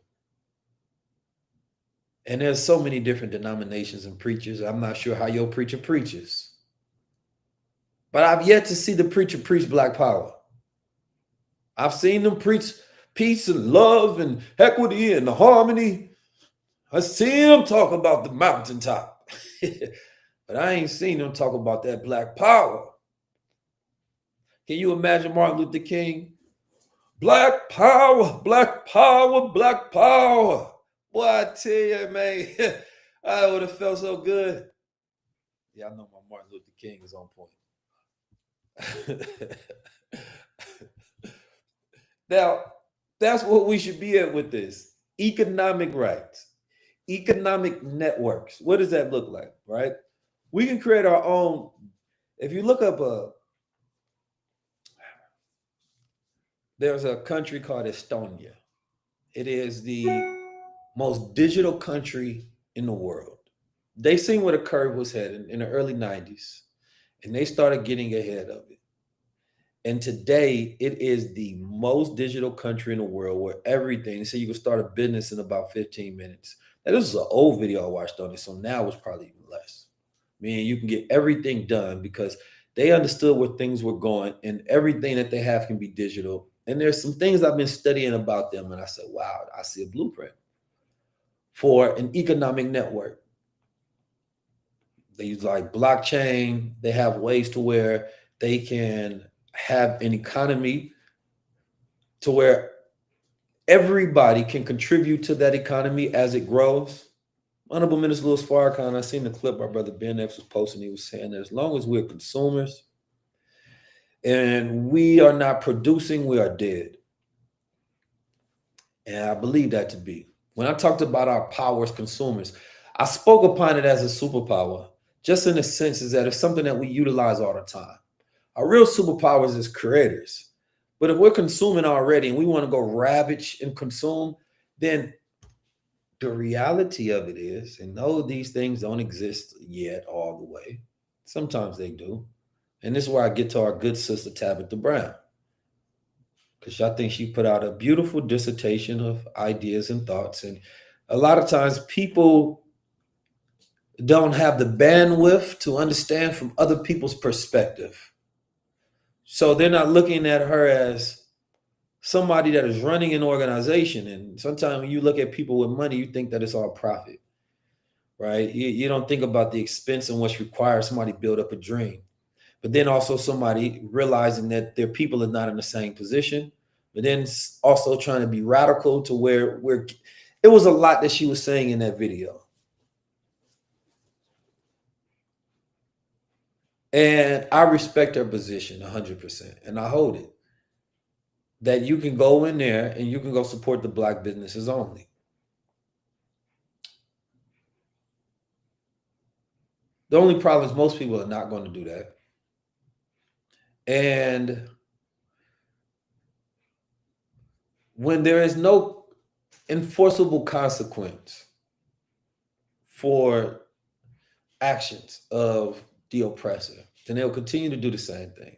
And there's so many different denominations and preachers. I'm not sure how your preacher preaches. But I've yet to see the preacher preach Black power. I've seen them preach peace and love and equity and harmony. I've seen them talk about the mountaintop. But I ain't seen them talk about that Black power. Can you imagine Martin Luther King? Black power, Black power, Black power. Boy, I tell you, man, I would have felt so good. Yeah, I know my Martin Luther King is on point. Now, that's what we should be at with this. Economic rights, economic networks. What does that look like, right? We can create our own. If you look up there's a country called Estonia. It is the most digital country in the world. They seen where the curve was heading in the early 90s, and they started getting ahead of it. And today, it is the most digital country in the world where everything, they say you can start a business in about 15 minutes. Now, this is an old video I watched on it, so now it's probably even less. Meaning you can get everything done because they understood where things were going, and everything that they have can be digital. And there's some things I've been studying about them, and I said, wow, I see a blueprint for an economic network. They use like blockchain. They have ways to where they can have an economy to where everybody can contribute to that economy as it grows. Honorable Minister Louis Farrakhan, I seen the clip our brother Ben X was posting. He was saying that as long as we're consumers and we are not producing, we are dead. And I believe that to be. When I talked about our power as consumers, I spoke upon it as a superpower, just in the sense is that it's something that we utilize all the time. Our real superpowers is creators. But if we're consuming already and we want to go ravage and consume, then the reality of it is, and no, these things don't exist yet all the way. Sometimes they do. And this is where I get to our good sister Tabitha Brown, because I think she put out a beautiful dissertation of ideas and thoughts. And A lot of times people don't have the bandwidth to understand from other people's perspective. So they're not looking at her as somebody that is running an organization. And sometimes when you look at people with money, you think that it's all profit, right? You don't think about the expense and what's required somebody build up a dream. But then also somebody realizing that their people are not in the same position, but then also trying to be radical to where it was a lot that she was saying in that video. And I respect her position 100%, and I hold it. That you can go in there and you can go support the Black businesses only. The only problem is most people are not going to do that. And when there is no enforceable consequence for actions of the oppressor, then they'll continue to do the same thing.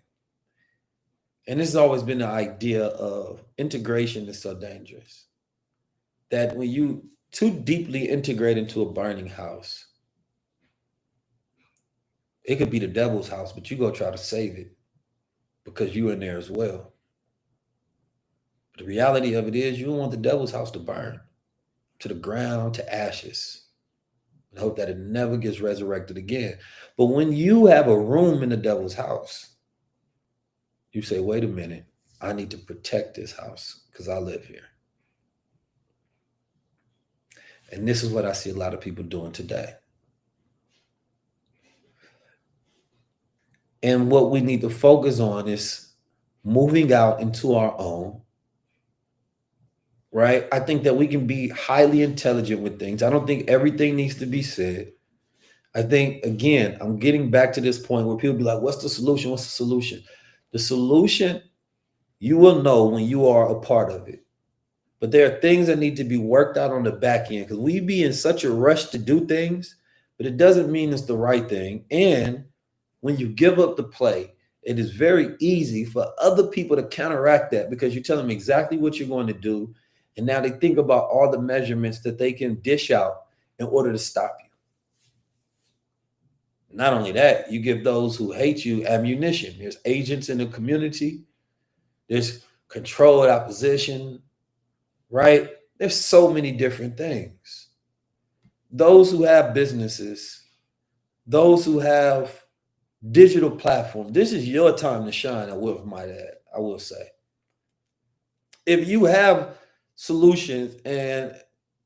And this has always been the idea of integration is so dangerous. That when you too deeply integrate into a burning house, it could be the devil's house, but you go try to save it because you're in there as well. But the reality of it is you don't want the devil's house to burn to the ground, to ashes, and hope that it never gets resurrected again. But when you have a room in the devil's house, you say, wait a minute, I need to protect this house because I live here. And this is what I see a lot of people doing today. And what we need to focus on is moving out into our own, right? I think that we can be highly intelligent with things. I don't think everything needs to be said. I think, again, I'm getting back to this point where people be like, what's the solution? What's the solution? The solution, you will know when you are a part of it. But there are things that need to be worked out on the back end because we be in such a rush to do things, but it doesn't mean it's the right thing. And when you give up the play, it is very easy for other people to counteract that because you tell them exactly what you're going to do. And now they think about all the measurements that they can dish out in order to stop you. Not only that, you give those who hate you ammunition. There's agents in the community. There's controlled opposition, right? There's so many different things. Those who have businesses, those who have digital platforms, this is your time to shine, I will say. If you have solutions and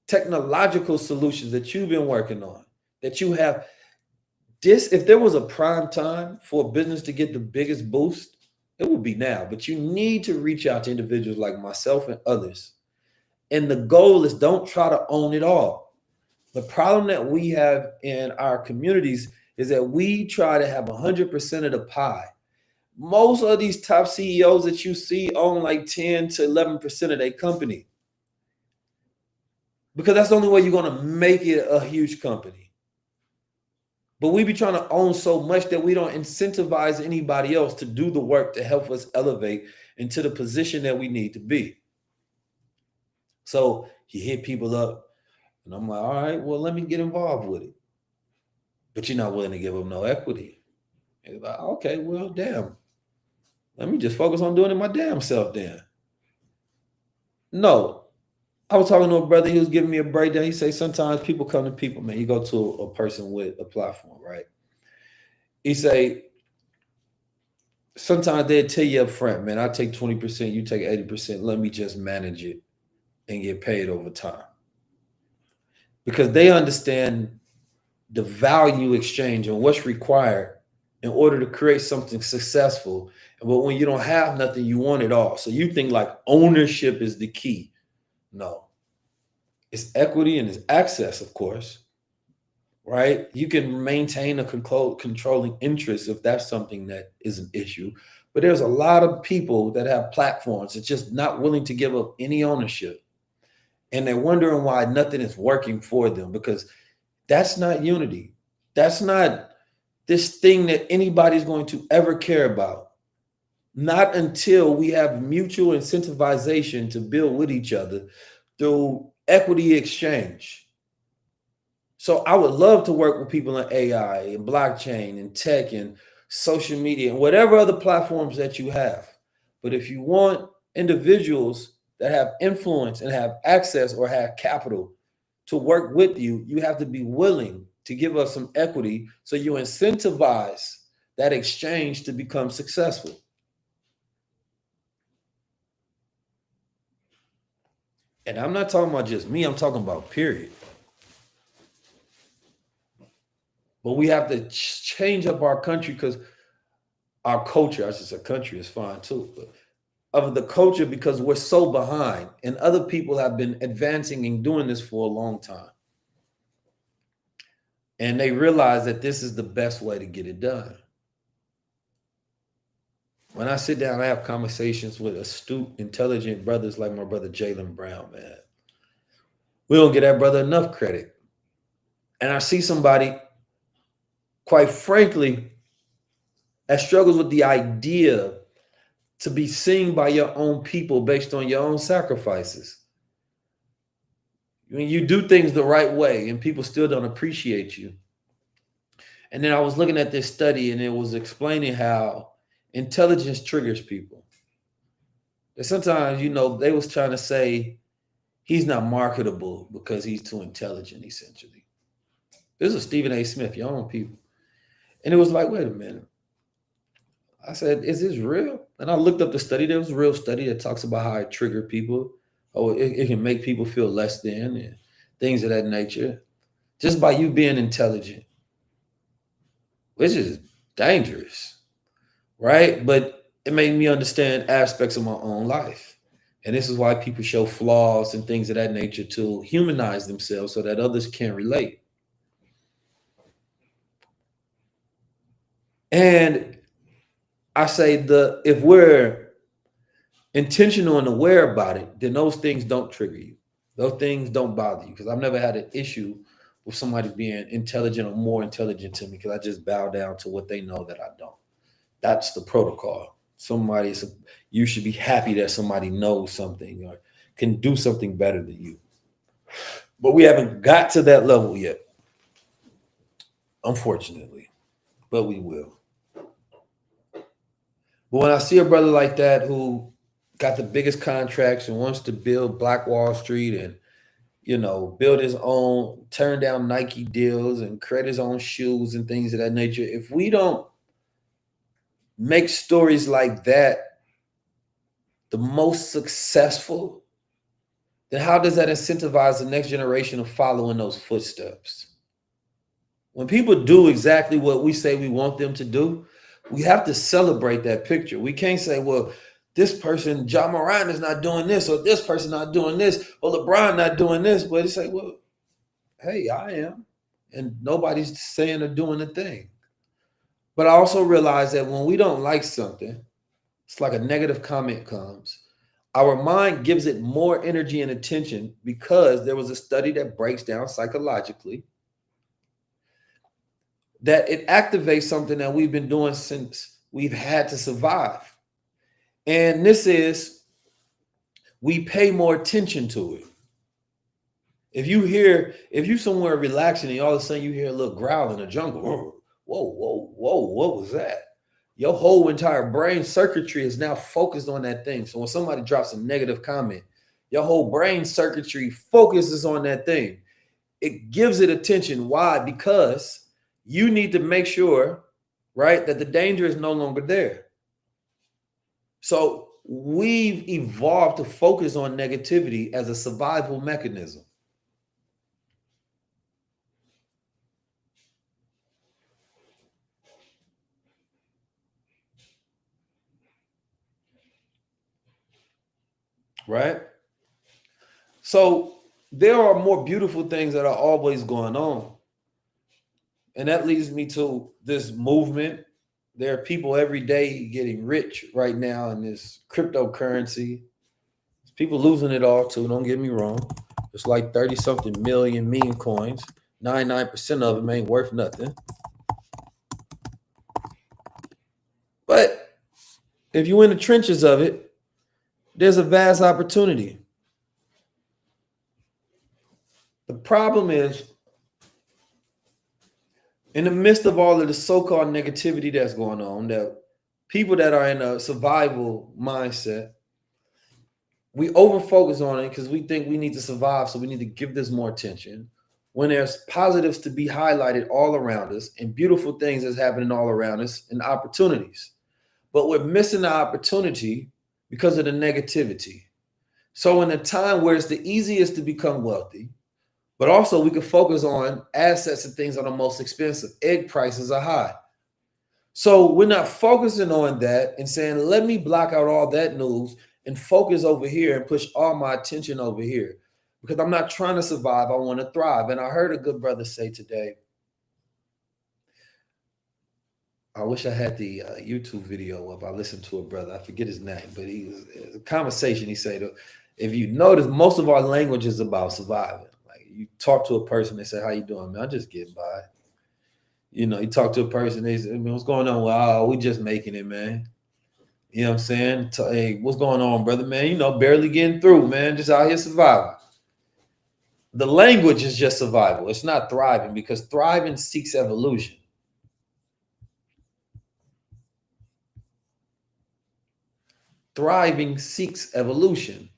technological solutions that you've been working on, that you have this, if there was a prime time for a business to get the biggest boost, it would be now. But you need to reach out to individuals like myself and others. And the goal is don't try to own it all. The problem that we have in our communities is that we try to have 100% of the pie. Most of these top CEOs that you see own like 10 to 11% of their company. Because that's the only way you're going to make it a huge company. But we be trying to own so much that we don't incentivize anybody else to do the work to help us elevate into the position that we need to be. So you hit people up, and I'm like, all right, well, let me get involved with it. But you're not willing to give them no equity. And like, okay, well, damn. Let me just focus on doing it my damn self then. No. I was talking to a brother, he was giving me a breakdown. He said, sometimes people come to people, man. You go to a person with a platform, right? He say, sometimes they'll tell you up front, man, I take 20%, you take 80%. Let me just manage it and get paid over time. Because they understand the value exchange and what's required in order to create something successful. But when you don't have nothing, you want it all. So you think like ownership is the key. No. It's equity and it's access, of course, right? You can maintain a controlling interest if that's something that is an issue. But there's a lot of people that have platforms that's just not willing to give up any ownership. And they're wondering why nothing is working for them because that's not unity. That's not this thing that anybody's going to ever care about. Not until we have mutual incentivization to build with each other through equity exchange. So I would love to work with people in AI and blockchain and tech and social media and whatever other platforms that you have. But if you want individuals that have influence and have access or have capital to work with you, you have to be willing to give us some equity so you incentivize that exchange to become successful. And I'm not talking about just me, I'm talking about period. But we have to change up our country because our culture, I should say country is fine too, but of the culture because we're so behind and other people have been advancing and doing this for a long time. And they realize that this is the best way to get it done. When I sit down, I have conversations with astute, intelligent brothers like my brother Jaylen Brown, man. We don't give that brother enough credit. And I see somebody, quite frankly, that struggles with the idea to be seen by your own people based on your own sacrifices. When you do things the right way and people still don't appreciate you. And then I was looking at this study and it was explaining how intelligence triggers people. And sometimes, they was trying to say he's not marketable because he's too intelligent, essentially. This was Stephen A. Smith, your own people. And it was like, wait a minute. I said, is this real? And I looked up the study. There was a real study that talks about how it triggered people. Oh, it can make people feel less than and things of that nature. Just by you being intelligent, which is dangerous, right? But it made me understand aspects of my own life. And this is why people show flaws and things of that nature to humanize themselves so that others can relate. And I say if we're intentional and aware about it, then those things don't trigger you. Those things don't bother you because I've never had an issue with somebody being intelligent or more intelligent to me because I just bow down to what they know that I don't. That's the protocol. You should be happy that somebody knows something or can do something better than you. But we haven't got to that level yet, unfortunately, but we will. But when I see a brother like that who got the biggest contracts and wants to build Black Wall Street and, build his own, turn down Nike deals and create his own shoes and things of that nature, if we don't make stories like that the most successful, then how does that incentivize the next generation of following those footsteps? When people do exactly what we say we want them to do, we have to celebrate that picture. We can't say, well, this person, John Moran, is not doing this, or this person not doing this, or LeBron not doing this. But they say, well, hey, I am. And nobody's saying or doing a thing. But I also realize that when we don't like something, it's like a negative comment comes. Our mind gives it more energy and attention because there was a study that breaks down psychologically that it activates something that we've been doing since we've had to survive. And this is, we pay more attention to it. If you somewhere relaxing and all of a sudden you hear a little growl in the jungle, whoa, what was that? Your whole entire brain circuitry is now focused on that thing. So when somebody drops a negative comment, your whole brain circuitry focuses on that thing. It gives it attention. Why? Because you need to make sure, right, that the danger is no longer there. So we've evolved to focus on negativity as a survival mechanism. Right? So there are more beautiful things that are always going on. And that leads me to this movement. There are people every day getting rich right now in this cryptocurrency. People losing it all too, don't get me wrong. It's like 30-something million meme coins. 99% of them ain't worth nothing. But if you're in the trenches of it, there's a vast opportunity. The problem is, in the midst of all of the so-called negativity that's going on, that people that are in a survival mindset, we over-focus on it because we think we need to survive, so we need to give this more attention. When there's positives to be highlighted all around us and beautiful things that's happening all around us and opportunities. But we're missing the opportunity because of the negativity. So in a time where it's the easiest to become wealthy, but also we can focus on assets and things that are most expensive. Egg prices are high. So we're not focusing on that and saying, let me block out all that news and focus over here and push all my attention over here. Because I'm not trying to survive, I want to thrive. And I heard a good brother say today, I wish I had the YouTube video up. I listened to a brother, I forget his name, but he was a conversation. He said, if you notice, most of our language is about surviving. Like you talk to a person, they say, how you doing, man? I just get by. You know, you talk to a person, they say, what's going on? Well, we just making it, man. You know what I'm saying? Hey, what's going on, brother, man? You know, barely getting through, man. Just out here surviving. The language is just survival. It's not thriving, because thriving seeks evolution. Thriving seeks evolution.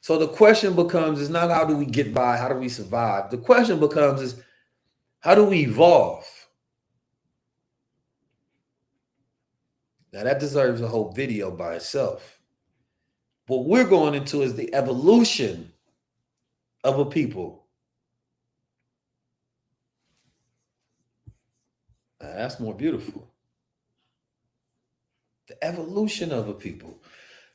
So the question becomes, is not how do we get by? How do we survive? The question becomes is, how do we evolve? Now that deserves a whole video by itself. What we're going into is the evolution of a people. Now, that's more beautiful. The evolution of a people.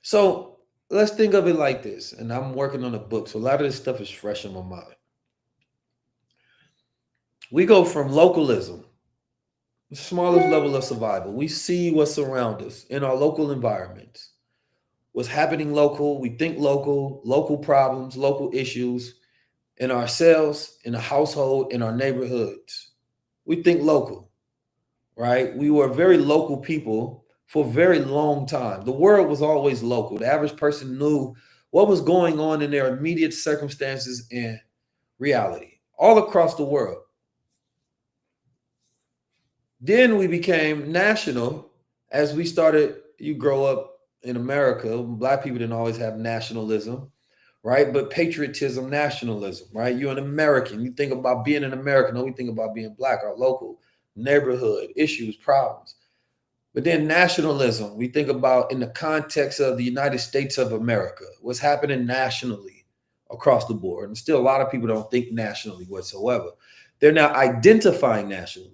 So let's think of it like this. And I'm working on a book, so a lot of this stuff is fresh in my mind. We go from localism, the smallest level of survival. We see what's around us in our local environments. What's happening local, we think local, local problems, local issues in ourselves, in the household, in our neighborhoods. We think local, right? We were very local people for a very long time. The world was always local. The average person knew what was going on in their immediate circumstances and reality all across the world. Then we became national as we started. You grow up in America, Black people didn't always have nationalism, right? But patriotism, nationalism, right? You're an American. You think about being an American. No, we think about being Black, our local neighborhood, issues, problems. But then nationalism, we think about in the context of the United States of America, what's happening nationally across the board. And still a lot of people don't think nationally whatsoever. They're now identifying nationally.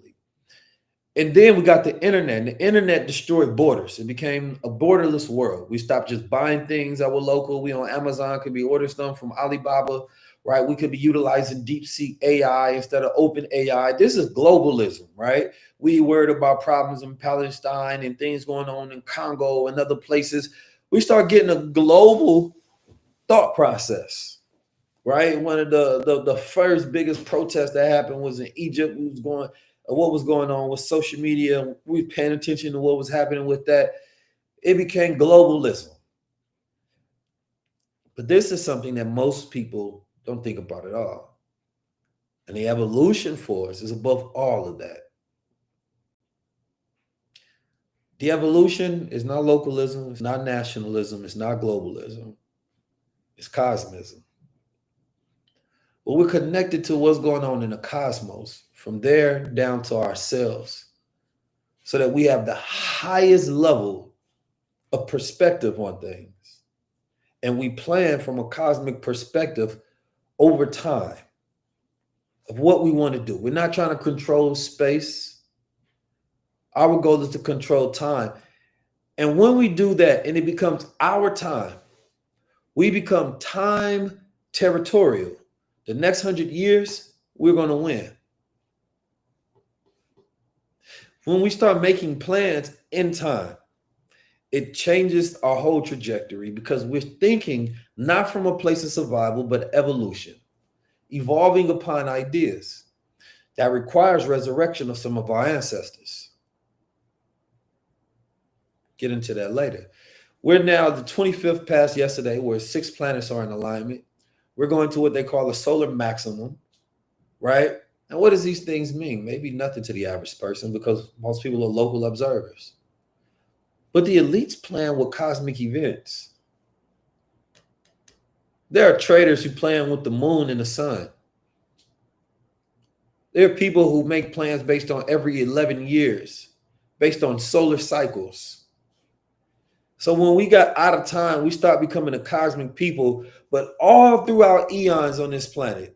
And then we got the internet, and the internet destroyed borders. It became a borderless world. We stopped just buying things that were local. We on Amazon could be ordering stuff from Alibaba, right? We could be utilizing DeepSeek AI instead of open AI. This is globalism, right? We worried about problems in Palestine and things going on in Congo and other places. We start getting a global thought process, right? One of the first biggest protests that happened was in Egypt. What was going on with social media. We were paying attention to what was happening with that. It became globalism. But this is something that most people don't think about at all. And the evolution for us is above all of that. The evolution is not localism, it's not nationalism, it's not globalism, it's cosmism. But we're connected to what's going on in the cosmos, from there down to ourselves, so that we have the highest level of perspective on things. And we plan from a cosmic perspective over time of what we want to do. We're not trying to control space. Our goal is to control time. And when we do that and it becomes our time, we become time territorial. The next 100 years, we're going to win. When we start making plans in time, it changes our whole trajectory, because we're thinking not from a place of survival, but evolution, evolving upon ideas that requires resurrection of some of our ancestors. Get into that later. We're now the 25th past yesterday, where 6 planets are in alignment. We're going to what they call a solar maximum. right? And what does these things mean? Maybe nothing to the average person because most people are local observers. But the elites plan with cosmic events. There are traders who plan with the moon and the sun. There are people who make plans based on every 11 years, based on solar cycles. So when we got out of time, we start becoming a cosmic people, but all throughout eons on this planet,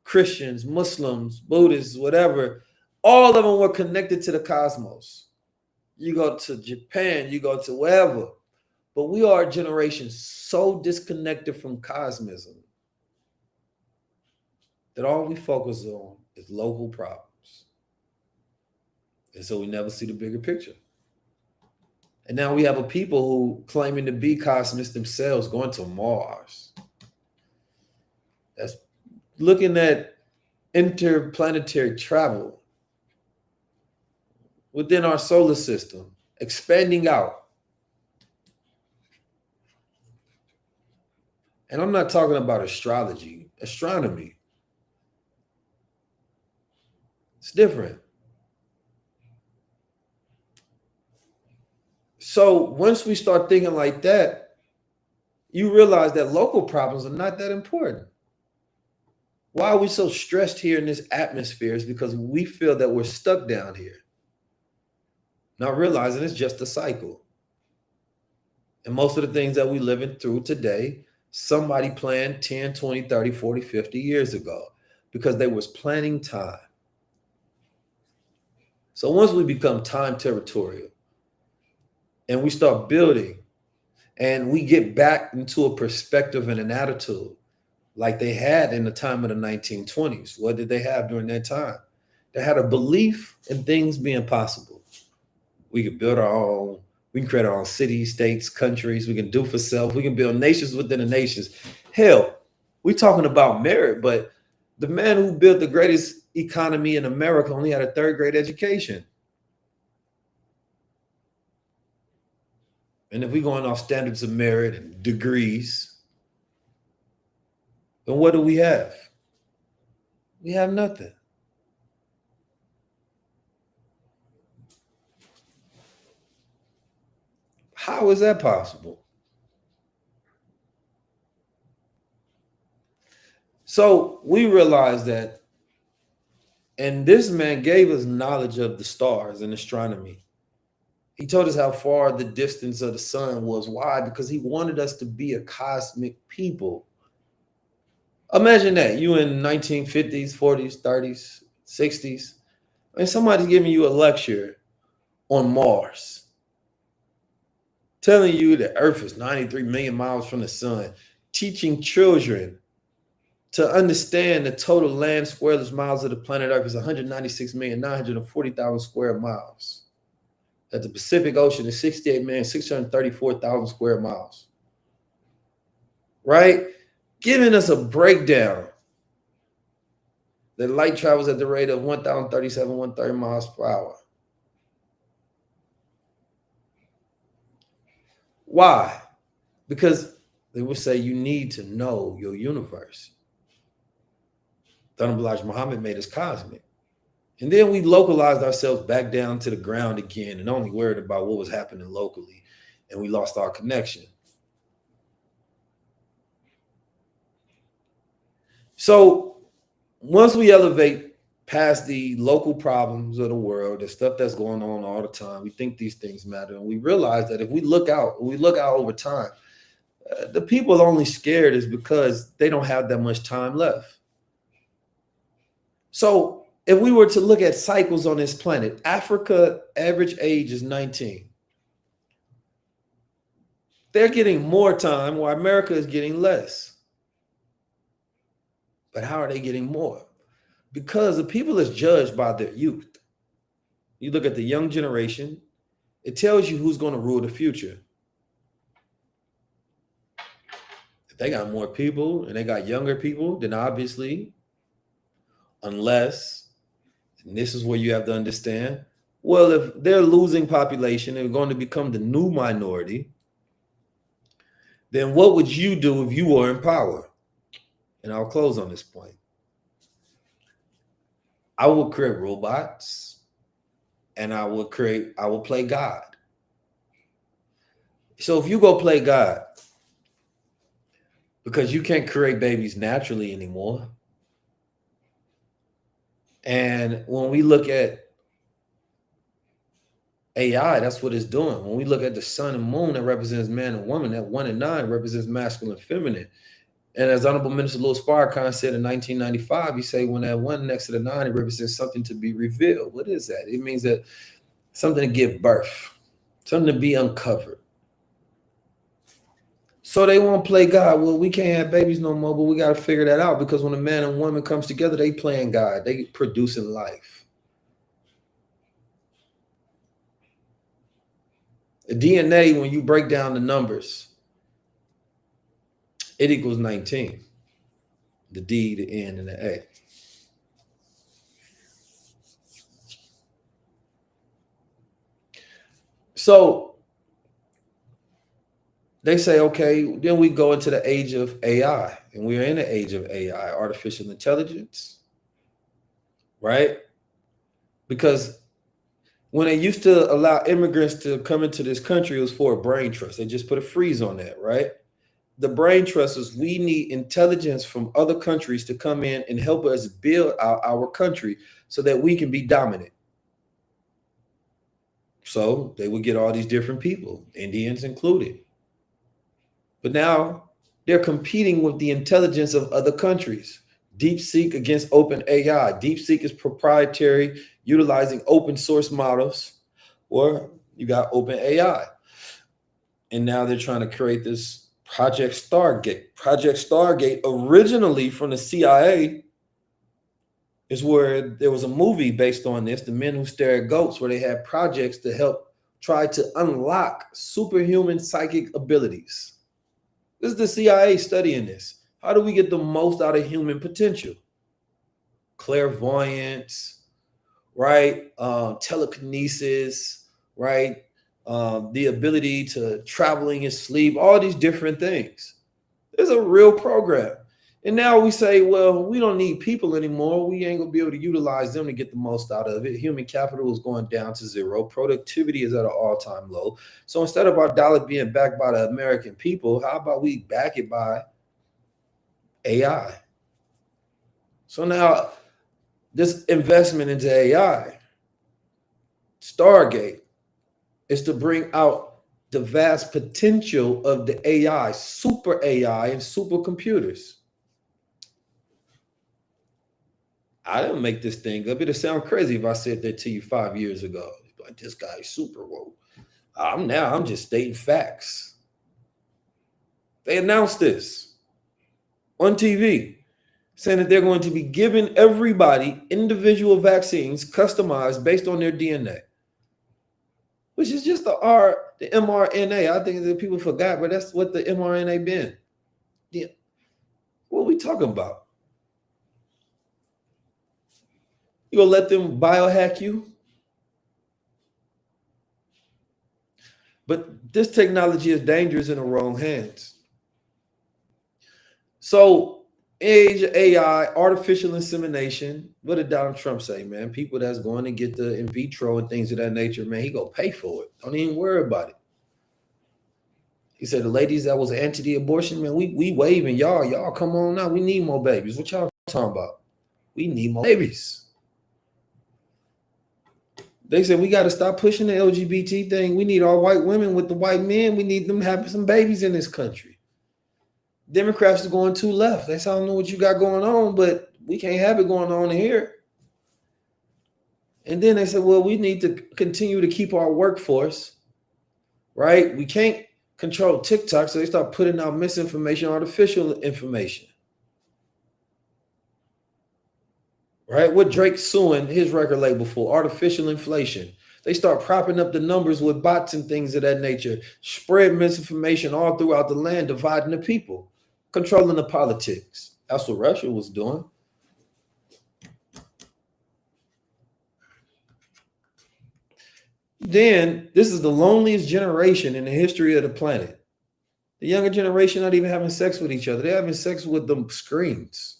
Christians, Muslims, Buddhists, whatever, all of them were connected to the cosmos. You go to Japan, you go to wherever, but we are a generation so disconnected from cosmism that all we focus on is local problems. And so we never see the bigger picture. And now we have a people who claiming to be cosmists themselves going to Mars. That's looking at interplanetary travel within our solar system, expanding out. And I'm not talking about astrology, astronomy. It's different. So once we start thinking like that, you realize that local problems are not that important. Why are we so stressed here in this atmosphere is because we feel that we're stuck down here. Not realizing it's just a cycle. And most of the things that we're living through today, somebody planned 10, 20, 30, 40, 50 years ago because they was planning time. So once we become time territorial and we start building and we get back into a perspective and an attitude like they had in the time of the 1920s. What did they have during that time? They had a belief in things being possible. We could build our own, we can create our own cities, states, countries, we can do for self, we can build nations within the nations. Hell, we're talking about merit, but the man who built the greatest economy in America only had a third grade education. And if we're going off standards of merit and degrees, then what do we have? We have nothing. How is that possible? So we realized that, and this man gave us knowledge of the stars and astronomy. He told us how far the distance of the sun was. Why? Because he wanted us to be a cosmic people. Imagine that, you in 1950s, 40s, 30s, 60s, and somebody's giving you a lecture on Mars, telling you that Earth is 93 million miles from the sun, teaching children to understand the total land square miles of the planet Earth is 196,940,000 square miles. That the Pacific Ocean is 68,634,000 square miles. Right? Giving us a breakdown that light travels at the rate of 1,037,130 miles per hour. Why? Because they would say you need to know your universe. Honorable Muhammad made us cosmic. And then we localized ourselves back down to the ground again and only worried about what was happening locally. And we lost our connection. So once we elevate past the local problems of the world, the stuff that's going on all the time, we think these things matter. And we realize that if we look out over time, the people only scared is because they don't have that much time left. So if we were to look at cycles on this planet, Africa average age is 19. They're getting more time while America is getting less. But how are they getting more? Because the people is judged by their youth. You look at the young generation, it tells you who's going to rule the future. If they got more people and they got younger people, then obviously, unless, and this is where you have to understand, well, if they're losing population, they're going to become the new minority, then what would you do if you were in power? And I'll close on this point. I will create robots and I will play God. So if you go play God, because you can't create babies naturally anymore. And when we look at AI, that's what it's doing. When we look at the sun and moon, that represents man and woman. That 1 and 9 represents masculine and feminine. And as Honorable Minister Louis Farrakhan said in 1995, he said, when that 1 next to the 9, it represents something to be revealed. What is that? It means that something to give birth, something to be uncovered. So they won't play God. Well, we can't have babies no more, but we got to figure that out, because when a man and woman comes together, they playing God. They producing life. The DNA, when you break down the numbers, it equals 19. The D, the N, and the A. So they say, okay, then we go into the age of AI, and we're in the age of AI, artificial intelligence, right? Because when they used to allow immigrants to come into this country, it was for a brain trust. They just put a freeze on that, right? The brain trust is we need intelligence from other countries to come in and help us build our country so that we can be dominant. So they would get all these different people, Indians included. But now they're competing with the intelligence of other countries. DeepSeek against OpenAI. DeepSeek is proprietary, utilizing open source models, or you got OpenAI. And now they're trying to create this Project Stargate. Project Stargate, originally from the CIA, is where there was a movie based on this, The Men Who Stare at Goats, where they had projects to help try to unlock superhuman psychic abilities. This is the CIA studying this. How do we get the most out of human potential? Clairvoyance, right? Telekinesis, right? The ability to traveling in sleep, all these different things. There's a real program. And now we say, well, we don't need people anymore. We ain't gonna be able to utilize them to get the most out of it. Human capital is going down to zero. Productivity is at an all-time low. So instead of our dollar being backed by the American people, how about we back it by AI? So now this investment into AI, Stargate, is to bring out the vast potential of the AI, super AI, and supercomputers. I didn't make this thing up. It'd sound crazy if I said that to you 5 years ago. Like, this guy's super woke. I'm just stating facts. They announced this on TV, saying that they're going to be giving everybody individual vaccines customized based on their DNA, which is just the mRNA. I think that people forgot, but that's what the mRNA been. Yeah. What are we talking about? You gonna let them biohack you? But this technology is dangerous in the wrong hands. So, age of AI, artificial insemination. What did Donald Trump say, man? People that's going to get the in vitro and things of that nature, man, he gonna pay for it. Don't even worry about it. He said the ladies that was anti the abortion, man, we waving y'all come on now. We need more babies. What y'all talking about? We need more babies. They said we got to stop pushing the LGBT thing. We need all white women with the white men. We need them having some babies in this country. Democrats are going too left. They say, I don't know what you got going on, but we can't have it going on here. And then they said, well, we need to continue to keep our workforce, right? We can't control TikTok, so they start putting out misinformation, artificial information. Right? What Drake suing his record label for? Artificial inflation. They start propping up the numbers with bots and things of that nature, spread misinformation all throughout the land, dividing the people, controlling the politics. That's what Russia was doing. Then this is the loneliest generation in the history of the planet. The younger generation not even having sex with each other. They're having sex with the screens.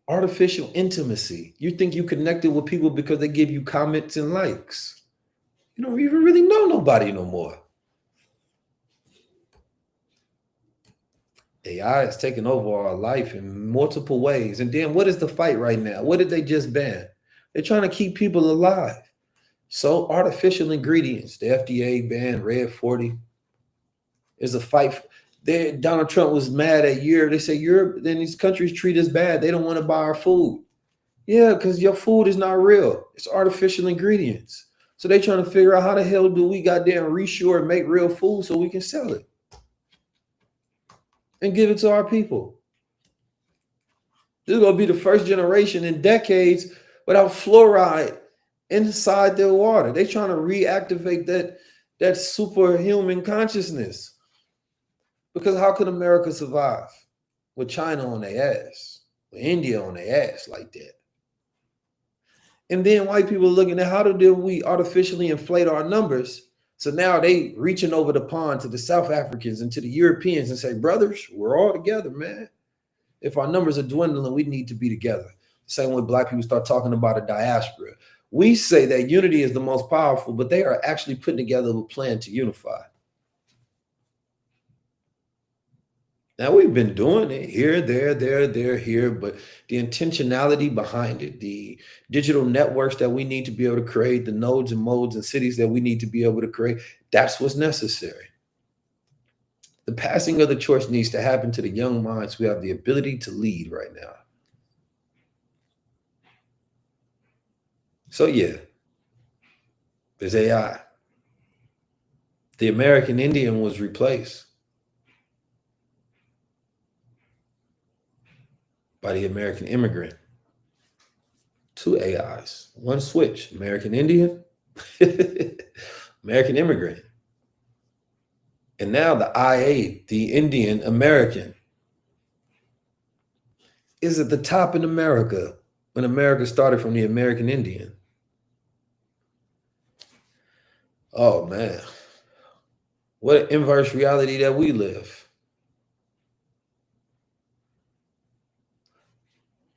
Artificial intimacy. You think you connected with people because they give you comments and likes. You don't even really know nobody no more. AI is taking over our life in multiple ways. And then what is the fight right now? What did they just ban? They're trying to keep people alive. So artificial ingredients, the FDA banned Red 40. Is a fight. Donald Trump was mad at Europe. They say Europe, then these countries treat us bad. They don't want to buy our food. Yeah, because your food is not real. It's artificial ingredients. So they trying to figure out how the hell do we goddamn reshore and make real food so we can sell it and give it to our people. This is going to be the first generation in decades without fluoride inside their water. They trying to reactivate that superhuman consciousness. Because how could America survive with China on their ass, with India on their ass like that? And then white people looking at how did we artificially inflate our numbers? So now they reaching over the pond to the South Africans and to the Europeans and say, brothers, we're all together, man. If our numbers are dwindling, we need to be together. Same way black people start talking about a diaspora. We say that unity is the most powerful, but they are actually putting together a plan to unify. Now, we've been doing it here, there, here, but the intentionality behind it, the digital networks that we need to be able to create, the nodes and modes and cities that we need to be able to create, that's what's necessary. The passing of the torch needs to happen to the young minds who have the ability to lead right now. So yeah, there's AI. The American Indian was replaced by the American immigrant. Two AIs, one switch, American Indian, American immigrant. And now the IA, the Indian American, is at the top in America when America started from the American Indian. Oh man, what an inverse reality that we live.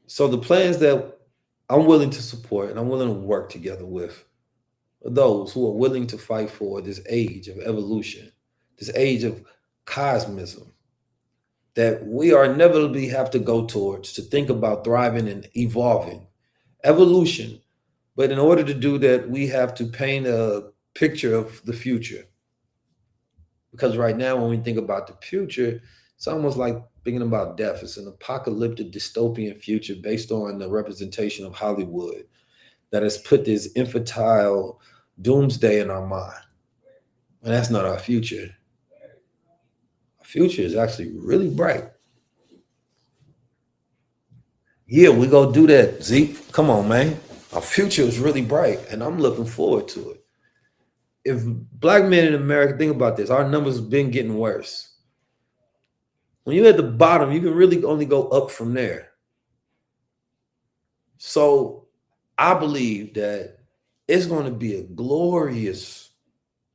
So the plans that I'm willing to support and I'm willing to work together with are those who are willing to fight for this age of evolution, this age of cosmism that we are inevitably have to go towards to think about thriving and evolving. Evolution. But in order to do that, we have to paint a picture of the future. Because right now, when we think about the future, it's almost like thinking about death. It's an apocalyptic dystopian future based on the representation of Hollywood that has put this infantile doomsday in our mind. And that's not our future. Our future is actually really bright. Yeah, we go do that, Zeke. Come on, man. Our future is really bright, and I'm looking forward to it. If black men in America, think about this, our numbers have been getting worse. When you're at the bottom, you can really only go up from there. So I believe that it's going to be a glorious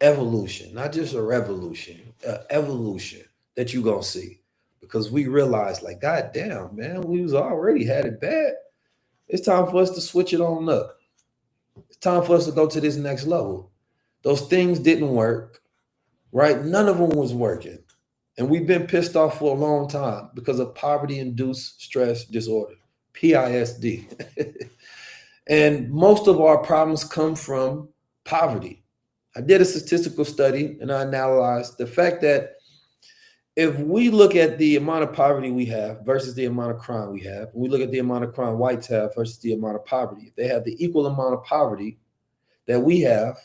evolution, not just a revolution, evolution that you're going to see. Because we realize, like, God damn, man, we was already had it bad. It's time for us to switch it on up. It's time for us to go to this next level. Those things didn't work, right? None of them was working. And we've been pissed off for a long time because of poverty-induced stress disorder, PISD. And most of our problems come from poverty. I did a statistical study and I analyzed the fact that if we look at the amount of poverty we have versus the amount of crime we have, we look at the amount of crime whites have versus the amount of poverty, if they have the equal amount of poverty that we have,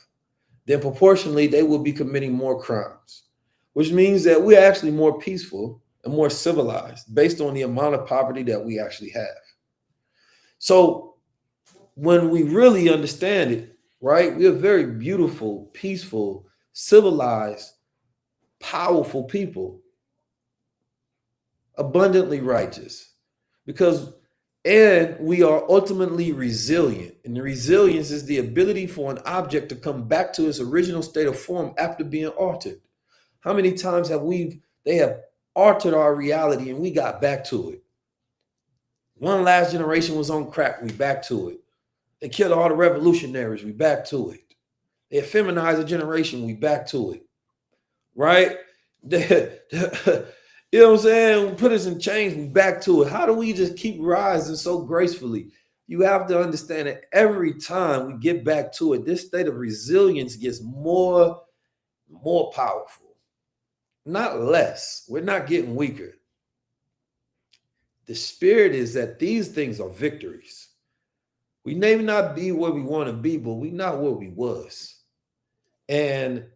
then proportionally they will be committing more crimes, which means that we're actually more peaceful and more civilized based on the amount of poverty that we actually have. So when we really understand it, right, we're very beautiful, peaceful, civilized, powerful people, abundantly righteous, and we are ultimately resilient. And the resilience is the ability for an object to come back to its original state of form after being altered. How many times have they have altered our reality and we got back to it? One last generation was on crack. We back to it. They killed all the revolutionaries. We back to it. They feminized a generation. We back to it. Right? You know what I'm saying? Put us in chains. We back to it. How do we just keep rising so gracefully? You have to understand that every time we get back to it, this state of resilience gets more powerful, not less. We're not getting weaker. The spirit is that these things are victories. We may not be where we want to be, but we not where we was. And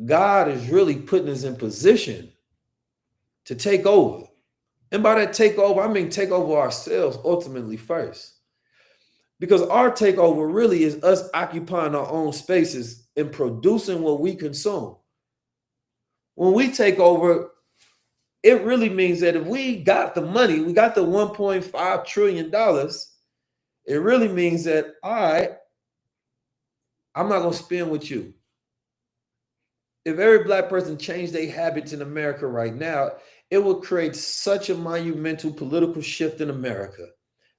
God is really putting us in position to take over. And by that take over, I mean take over ourselves ultimately first. Because our takeover really is us occupying our own spaces and producing what we consume. When we take over, it really means that if we got the money, we got the $1.5 trillion, it really means that, all right, I'm not going to spend with you. If every Black person changed their habits in America right now, it will create such a monumental political shift in America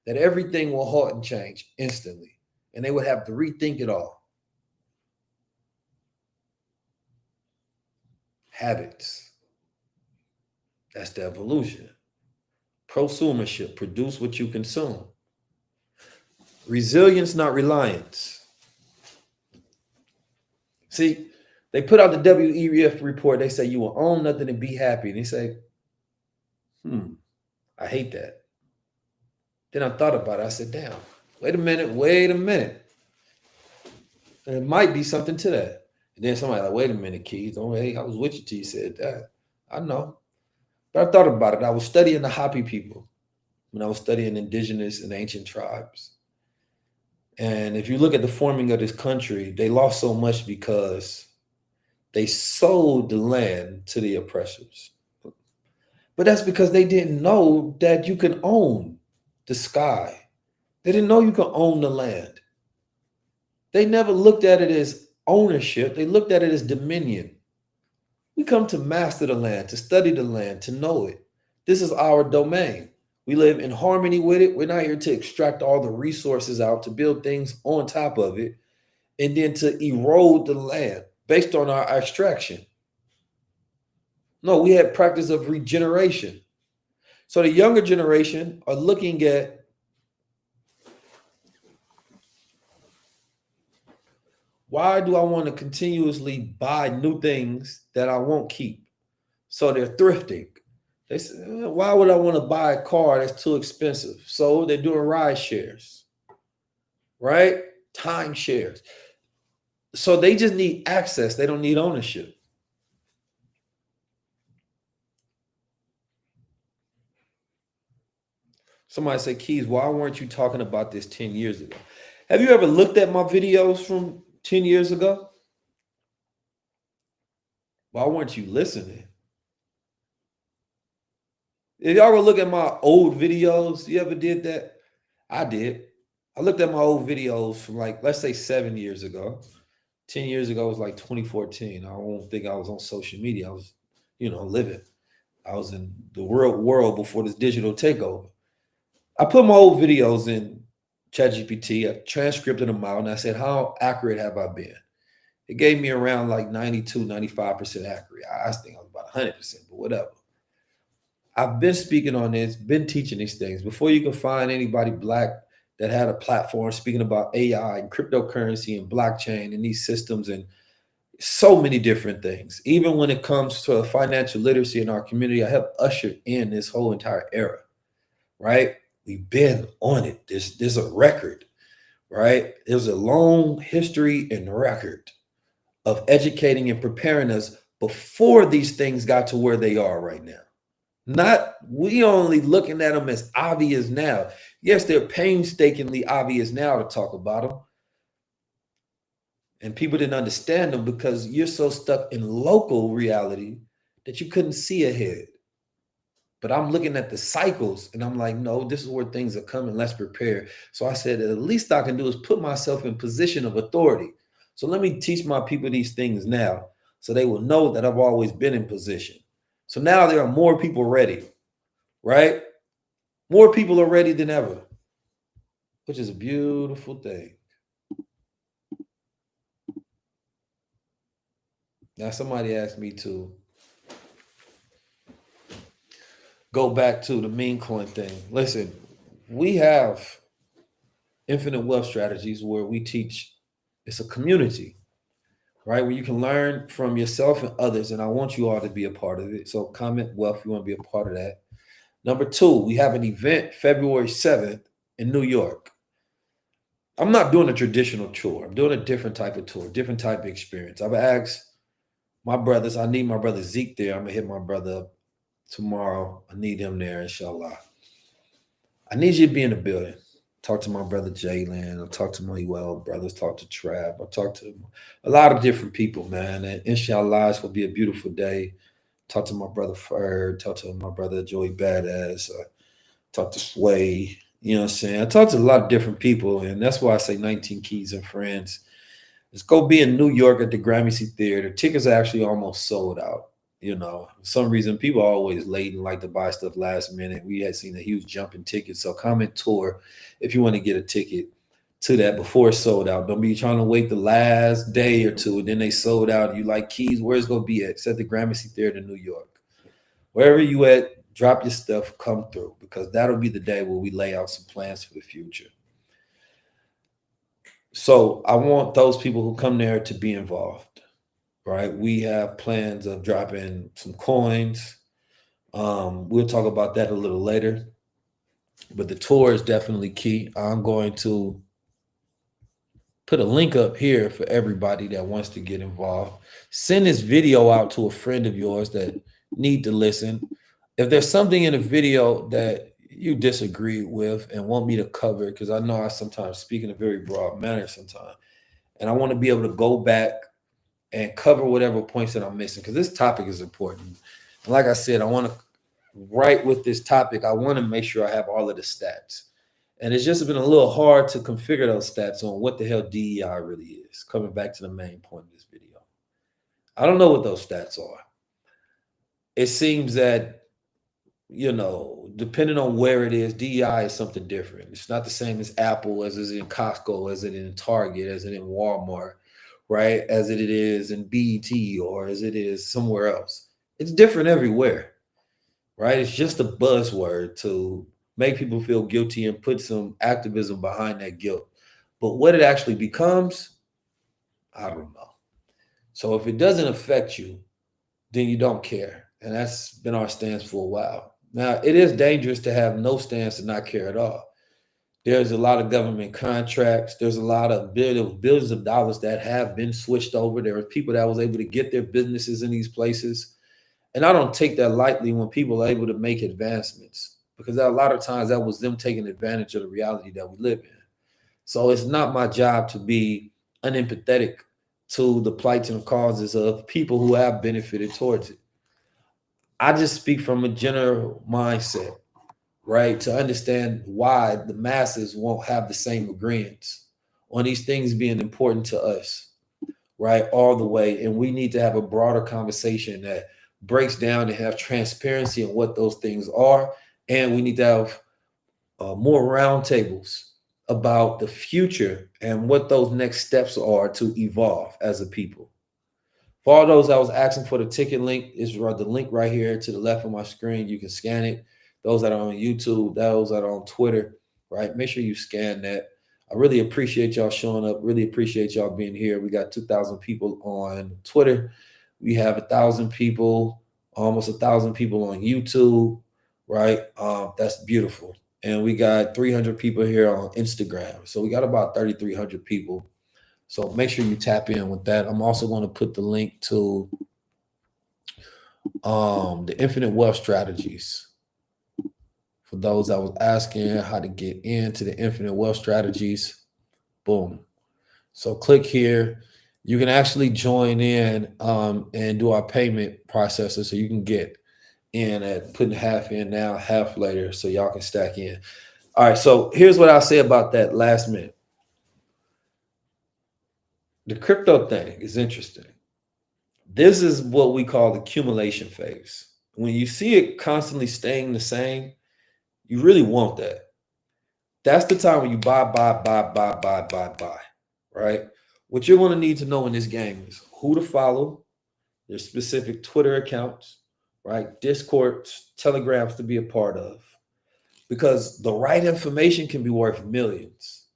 that everything will halt and change instantly, and they would have to rethink it all. Habits. That's the evolution. Prosumership. Produce what you consume. Resilience, not reliance. See, they put out the WEF report. They say you will own nothing and be happy. And they say, I hate that. Then I thought about it. I said, damn, wait a minute. There might be something to that. And then somebody like, wait a minute, Keys. Oh, hey, I was with you till you said that. I know. But I thought about it. I was studying the Hopi people when I was studying indigenous and ancient tribes. And if you look at the forming of this country, they lost so much because they sold the land to the oppressors. But that's because they didn't know that you can own the sky. They didn't know you could own the land. They never looked at it as ownership. They looked at it as dominion. We come to master the land, to study the land, to know it. This is our domain. We live in harmony with it. We're not here to extract all the resources out, to build things on top of it, and then to erode the land based on our extraction. No, we had practice of regeneration. So the younger generation are looking at why do I want to continuously buy new things that I won't keep? So they're thrifting. They say, why would I want to buy a car that's too expensive? So they're doing ride shares, right? Time shares. So they just need access. They don't need ownership. Somebody say, Keys, why weren't you talking about this 10 years ago? Have you ever looked at my videos from 10 years ago? Why weren't you listening? If y'all go look at my old videos, you ever did that? I did. I looked at my old videos from like, let's say 7 years ago. 10 years ago was like 2014. I don't think I was on social media. I was, living. I was in the real world before this digital takeover. I put my old videos in ChatGPT. I transcribed them out, and I said, how accurate have I been? It gave me around like 92, 95% accurate. I think I was about 100%, but whatever. I've been speaking on this, been teaching these things. Before you can find anybody Black that had a platform speaking about AI and cryptocurrency and blockchain and these systems and so many different things. Even when it comes to financial literacy in our community, I have ushered in this whole entire era, right? We've been on it. There's a record, right? There's a long history and record of educating and preparing us before these things got to where they are right now. Not we only looking at them as obvious now. Yes, they're painstakingly obvious now to talk about them. And people didn't understand them because you're so stuck in local reality that you couldn't see ahead. But I'm looking at the cycles and I'm like, no, this is where things are coming. Let's prepare. So I said, the least I can do is put myself in position of authority. So let me teach my people these things now so they will know that I've always been in position. So now there are more people ready, right? More people are ready than ever, which is a beautiful thing. Now, somebody asked me to go back to the meme coin thing. Listen, we have infinite wealth strategies where we teach, it's a community, right? Where you can learn from yourself and others. And I want you all to be a part of it. So comment wealth, you want to be a part of that. Number two, we have an event February 7th in New York. I'm not doing a traditional tour. I'm doing a different type of tour, different type of experience. I've asked my brothers, I need my brother Zeke there. I'm going to hit my brother up tomorrow. I need him there, inshallah. I need you to be in the building. Talk to my brother Jaylen. I'll talk to my brothers. Talk to Trav. I'll talk to a lot of different people, man. And inshallah, it's going to be a beautiful day. Talk to my brother Ferd. Talk to my brother Joey Badass. Talk to Sway. You know what I'm saying? I talk to a lot of different people, and that's why I say 19 Keys and Friends. Let's go be in New York at the Gramercy Theatre. Tickets are actually almost sold out. You know, for some reason, people are always late and like to buy stuff last minute. We had seen a huge jump in tickets. So comment tour if you want to get a ticket to that before it's sold out. Don't be trying to wait the last day or two and then they sold out. You like Keys, where's it going to be at? It's at the Gramercy Theatre in New York. Wherever you at, drop your stuff, come through, because that'll be the day where we lay out some plans for the future. So I want those people who come there to be involved, right? We have plans of dropping some coins. We'll talk about that a little later, but the tour is definitely key. I'm going to put a link up here for everybody that wants to get involved. Send this video out to a friend of yours that need to listen. If there's something in a video that you disagree with and want me to cover, because I know I sometimes speak in a very broad manner sometimes, and I want to be able to go back and cover whatever points that I'm missing, because this topic is important. And like I said, I want to write with this topic. I want to make sure I have all of the stats. And it's just been a little hard to configure those stats on what the hell DEI really is, coming back to the main point of this video. I don't know what those stats are. It seems that, you know, depending on where it is, DEI is something different. It's not the same as Apple, as it is in Costco, as it is in Target, as it is in Walmart, right? As it is in BET, or as it is somewhere else. It's different everywhere, right? It's just a buzzword to make people feel guilty and put some activism behind that guilt. But what it actually becomes, I don't know. So if it doesn't affect you, then you don't care. And that's been our stance for a while. Now, it is dangerous to have no stance and not care at all. There's a lot of government contracts. There's a lot of billions of dollars that have been switched over. There are people that was able to get their businesses in these places. And I don't take that lightly when people are able to make advancements, because a lot of times that was them taking advantage of the reality that we live in. So it's not my job to be unempathetic to the plights and causes of people who have benefited towards it. I just speak from a general mindset, right? To understand why the masses won't have the same agreements on these things being important to us, right? All the way. And we need to have a broader conversation that breaks down and have transparency on what those things are. And we need to have more roundtables about the future and what those next steps are to evolve as a people. For all those I was asking for, the ticket link is the link right here to the left of my screen. You can scan it. Those that are on YouTube, those that are on Twitter, right? Make sure you scan that. I really appreciate y'all showing up. Really appreciate y'all being here. We got 2,000 people on Twitter. We have 1,000 people, almost 1,000 people on YouTube, right? That's beautiful. And we got 300 people here on Instagram. So we got about 3,300 people. So make sure you tap in with that. I'm also going to put the link to the Infinite Wealth Strategies. For those that was asking how to get into the Infinite Wealth Strategies, boom. So click here. You can actually join in and do our payment processor, so you can get in at putting half in now, half later, so y'all can stack in. All right, so here's what I'll say about that last minute. The crypto thing is interesting. This is what we call the accumulation phase. When you see it constantly staying the same, You really want that. That's the time when you buy, right? What you're going to need to know in this game is who to follow, their specific Twitter accounts, right? Discords, Telegrams to be a part of, because the right information can be worth millions.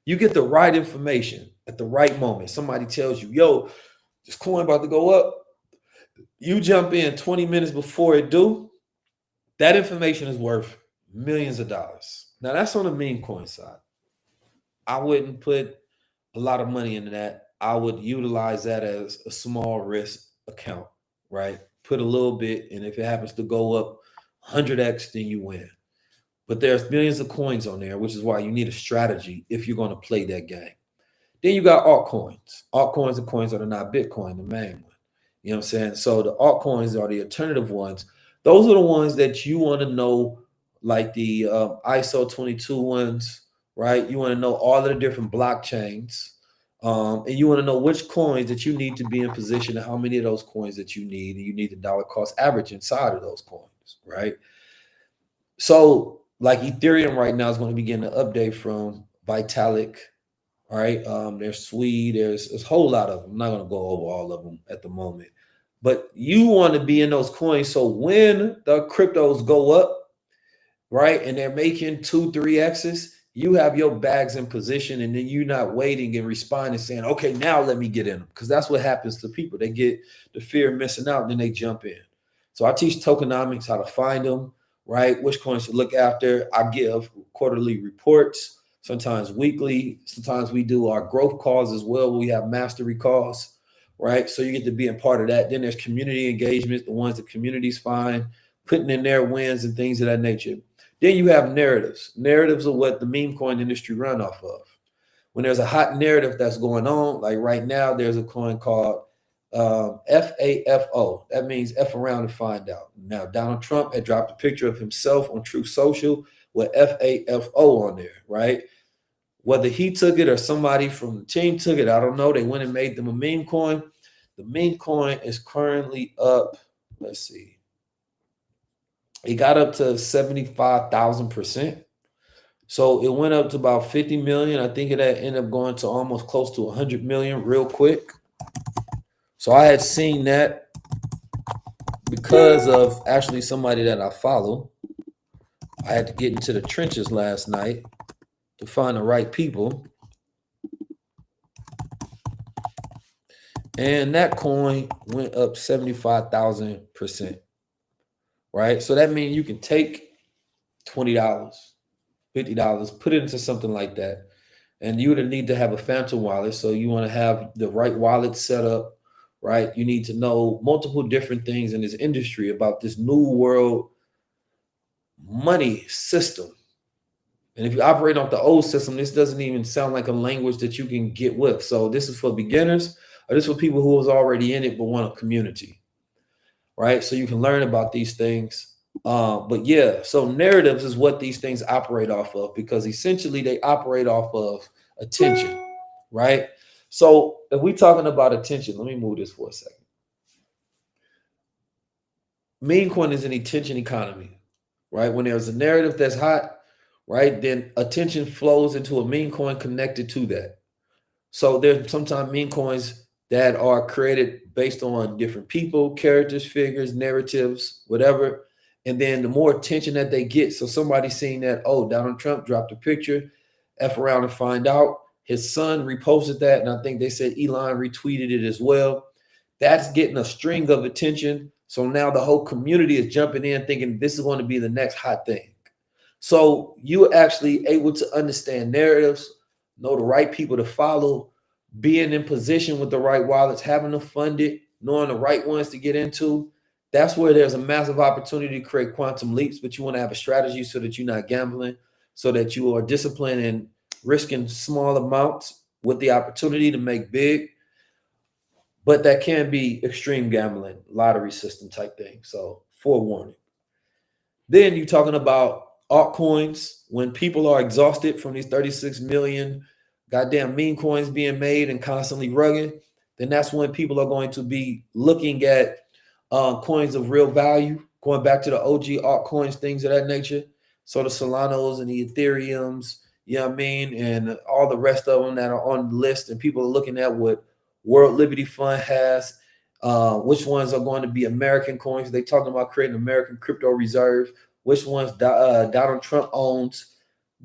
You get the right information at the right moment. Somebody tells you, yo, this coin about to go up. You jump in 20 minutes before it do. That information is worth millions of dollars. Now that's on the meme coin side. I wouldn't put a lot of money into that. I would utilize that as a small risk account, right? Put a little bit, and if it happens to go up 100x, then you win. But there's millions of coins on there, which is why you need a strategy if you're going to play that game. Then you got altcoins. Altcoins are coins that are not Bitcoin, the main one. You know what I'm saying? So the altcoins are the alternative ones. Those are the ones that you want to know, like the ISO 22 ones, right? You want to know all of the different blockchains. And you want to know which coins that you need to be in position and how many of those coins that you need. And you need the dollar cost average inside of those coins, right? So like Ethereum right now is going to be getting an update from Vitalik, all right? There's Sui, there's a whole lot of them. I'm not going to go over all of them at the moment. But you want to be in those coins. So when the cryptos go up, right, and they're making 2, 3x's, you have your bags in position, and then you're not waiting and responding saying, okay, now let me get in them. Because that's what happens to people. They get the fear of missing out, and then they jump in. So I teach tokenomics, how to find them, right? Which coins to look after. I give quarterly reports, sometimes weekly. Sometimes we do our growth calls as well. We have mastery calls, right? So you get to be a part of that. Then there's community engagement, the ones the communities find, putting in their wins and things of that nature. Then you have narratives. Narratives are what the meme coin industry run off of. When there's a hot narrative that's going on, like right now, there's a coin called FAFO. That means F around and find out. Now, Donald Trump had dropped a picture of himself on Truth Social with FAFO on there, right? Whether he took it or somebody from the team took it, I don't know. They went and made them a meme coin. The meme coin is currently up, let's see. It got up to 75,000%. So it went up to about 50 million. I think it ended up going to almost close to 100 million real quick. So I had seen that because of actually somebody that I follow. I had to get into the trenches last night to find the right people. And that coin went up 75,000%. Right? So that means you can take $20, $50, put it into something like that. And you would need to have a phantom wallet. So you want to have the right wallet set up, right? You need to know multiple different things in this industry about this new world money system. And if you operate off the old system, this doesn't even sound like a language that you can get with. So this is for beginners, or this is for people who was already in it but want a community. Right? So you can learn about these things. But yeah, so narratives is what these things operate off of, because essentially they operate off of attention, right? So if we're talking about attention, let me move this for a second. Meme coin is an attention economy, right? When there's a narrative that's hot, right, then attention flows into a meme coin connected to that. So there's sometimes meme coins that are created based on different people, characters, figures, narratives, whatever. And then the more attention that they get, so somebody's seeing that, oh, Donald Trump dropped a picture, F around and find out. His son reposted that, and I think they said Elon retweeted it as well. That's getting a string of attention. So now the whole community is jumping in thinking this is going to be the next hot thing. So you're actually able to understand narratives, know the right people to follow, being in position with the right wallets, having to fund it, knowing the right ones to get into. That's where there's a massive opportunity to create quantum leaps, but you want to have a strategy so that you're not gambling, so that you are disciplined and risking small amounts with the opportunity to make big. But that can be extreme gambling, lottery system type thing. So forewarning. Then you're talking about altcoins. When people are exhausted from these 36 million goddamn meme coins being made and constantly rugging, then that's when people are going to be looking at coins of real value, going back to the OG altcoins, things of that nature. So the Solanos and the Ethereums, you know what I mean, and all the rest of them that are on the list, and people are looking at what World Liberty Fund has, which ones are going to be American coins. They talking about creating American crypto reserve, which ones Donald Trump owns,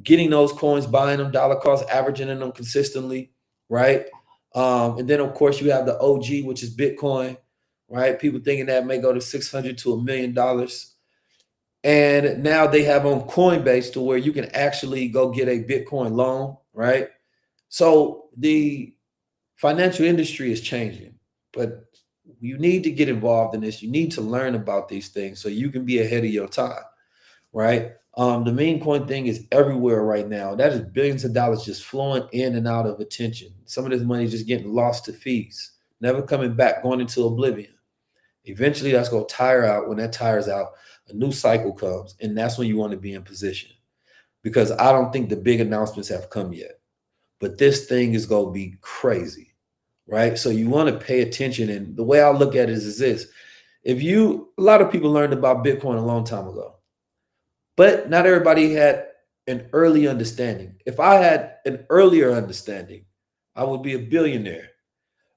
getting those coins, buying them, dollar cost averaging in them consistently, right? And then of course you have the OG, which is Bitcoin, right? People thinking that may go to $600 to $1 million. And now they have on Coinbase to where you can actually go get a Bitcoin loan, right? So the financial industry is changing, but you need to get involved in this. You need to learn about these things so you can be ahead of your time, right? The meme coin thing is everywhere right now. That is billions of dollars just flowing in and out of attention. Some of this money is just getting lost to fees, never coming back, going into oblivion. Eventually, that's going to tire out. When that tires out, a new cycle comes, and that's when you want to be in position. Because I don't think the big announcements have come yet, but this thing is going to be crazy, right? So you want to pay attention. And the way I look at it is this: a lot of people learned about Bitcoin a long time ago, but not everybody had an early understanding. If I had an earlier understanding, I would be a billionaire,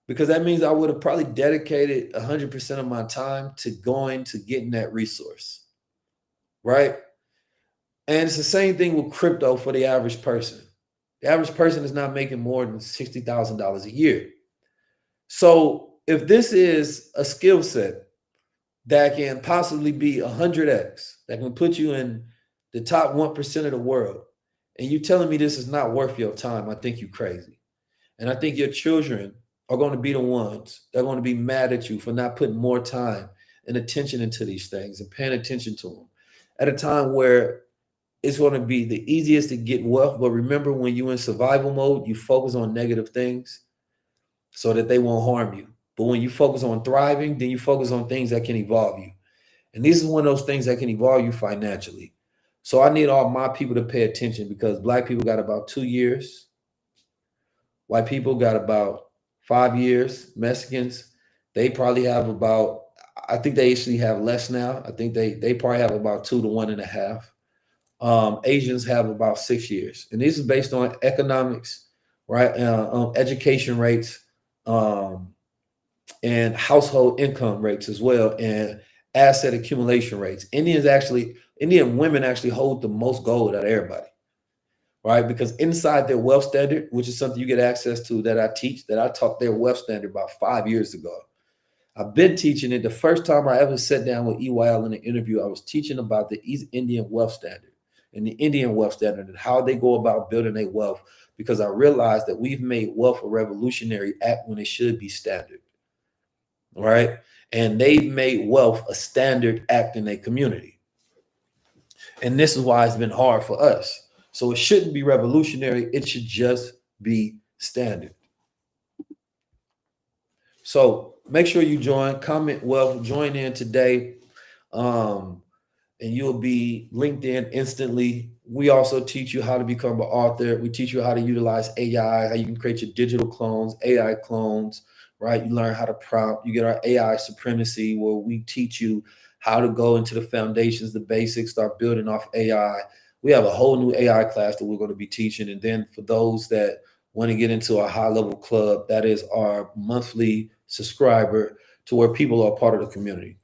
because that means I would have probably dedicated 100% of my time to getting that resource, right? And it's the same thing with crypto for the average person. The average person is not making more than $60,000 a year. So if this is a skill set that can possibly be 100x, that can put you in the top 1% of the world, and you telling me this is not worth your time, I think you're crazy. And I think your children are going to be the ones that are going to be mad at you for not putting more time and attention into these things and paying attention to them at a time where it's going to be the easiest to get wealth. But remember, when you're in survival mode, you focus on negative things so that they won't harm you. But when you focus on thriving, then you focus on things that can evolve you. And this is one of those things that can evolve you financially. So I need all my people to pay attention, because Black people got about 2 years. White people got about 5 years. Mexicans, they probably have about, I think they actually have less now. I think they probably have about 2 to 1.5. Asians have about 6 years. And this is based on economics, right? Education rates, and household income rates as well, and asset accumulation rates. Indian women actually hold the most gold out of everybody, right? Because inside their wealth standard, which is something you get access to, that I teach, that I taught their wealth standard about 5 years ago. I've been teaching it. The first time I ever sat down with EYL in an interview, I was teaching about the East Indian wealth standard and the Indian wealth standard and how they go about building their wealth, because I realized that we've made wealth a revolutionary act when it should be standard, right? And they've made wealth a standard act in their community. And this is why it's been hard for us. So it shouldn't be revolutionary. It should just be standard. So make sure you join, comment wealth, join in today. And you'll be linked in instantly. We also teach you how to become an author. We teach you how to utilize AI, how you can create your digital clones, AI clones, right? You learn how to prompt. You get our AI supremacy, where we teach you how to go into the foundations, the basics, start building off AI. We have a whole new AI class that we're going to be teaching. And then for those that want to get into our high level club, that is our monthly subscriber, to where people are part of the community.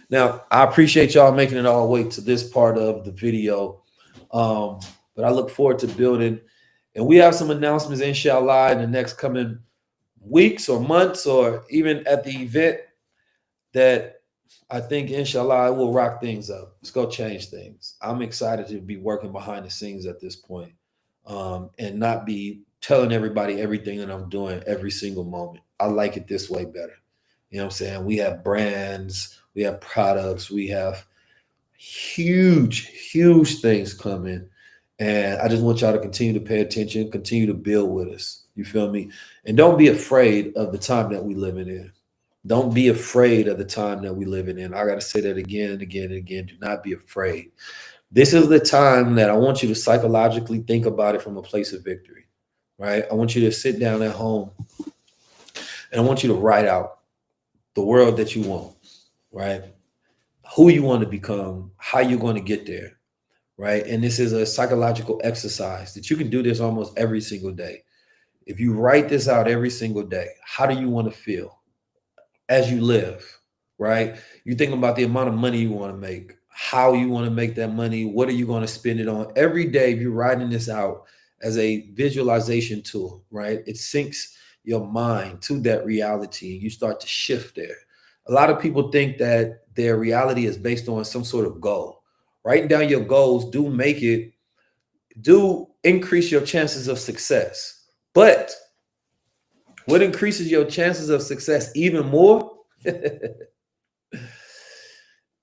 Now, I appreciate y'all making it all the way to this part of the video. But I look forward to building. And we have some announcements, inshallah, in the next coming weeks or months, or even at the event, that I think, inshallah, it will rock things up. It's going to change things. I'm excited to be working behind the scenes at this point, and not be telling everybody everything that I'm doing every single moment. I like it this way better. You know what I'm saying? We have brands, we have products, we have huge, huge things coming. And I just want y'all to continue to pay attention, continue to build with us. You feel me? And don't be afraid of the time that we living in. Don't be afraid of the time that we living in. I got to say that again and again and again. Do not be afraid. This is the time that I want you to psychologically think about it from a place of victory, right? I want you to sit down at home, and I want you to write out the world that you want, right? Who you want to become, how you're going to get there, right? And this is a psychological exercise that you can do this almost every single day. If you write this out every single day, how do you want to feel as you live, right? You think about the amount of money you want to make, how you want to make that money, what are you going to spend it on? Every day, if you're writing this out as a visualization tool, right? It syncs your mind to that reality and you start to shift there. A lot of people think that their reality is based on some sort of goal. Writing down your goals do increase your chances of success. But what increases your chances of success even more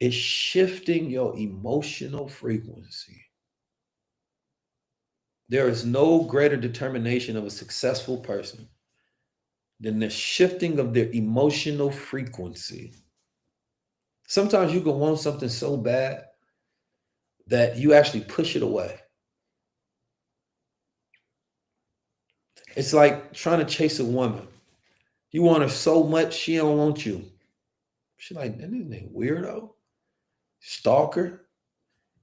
is shifting your emotional frequency. There is no greater determination of a successful person than the shifting of their emotional frequency. Sometimes you can want something so bad that you actually push it away. It's like trying to chase a woman. You want her so much, she don't want you. She's like, that isn't weirdo, stalker.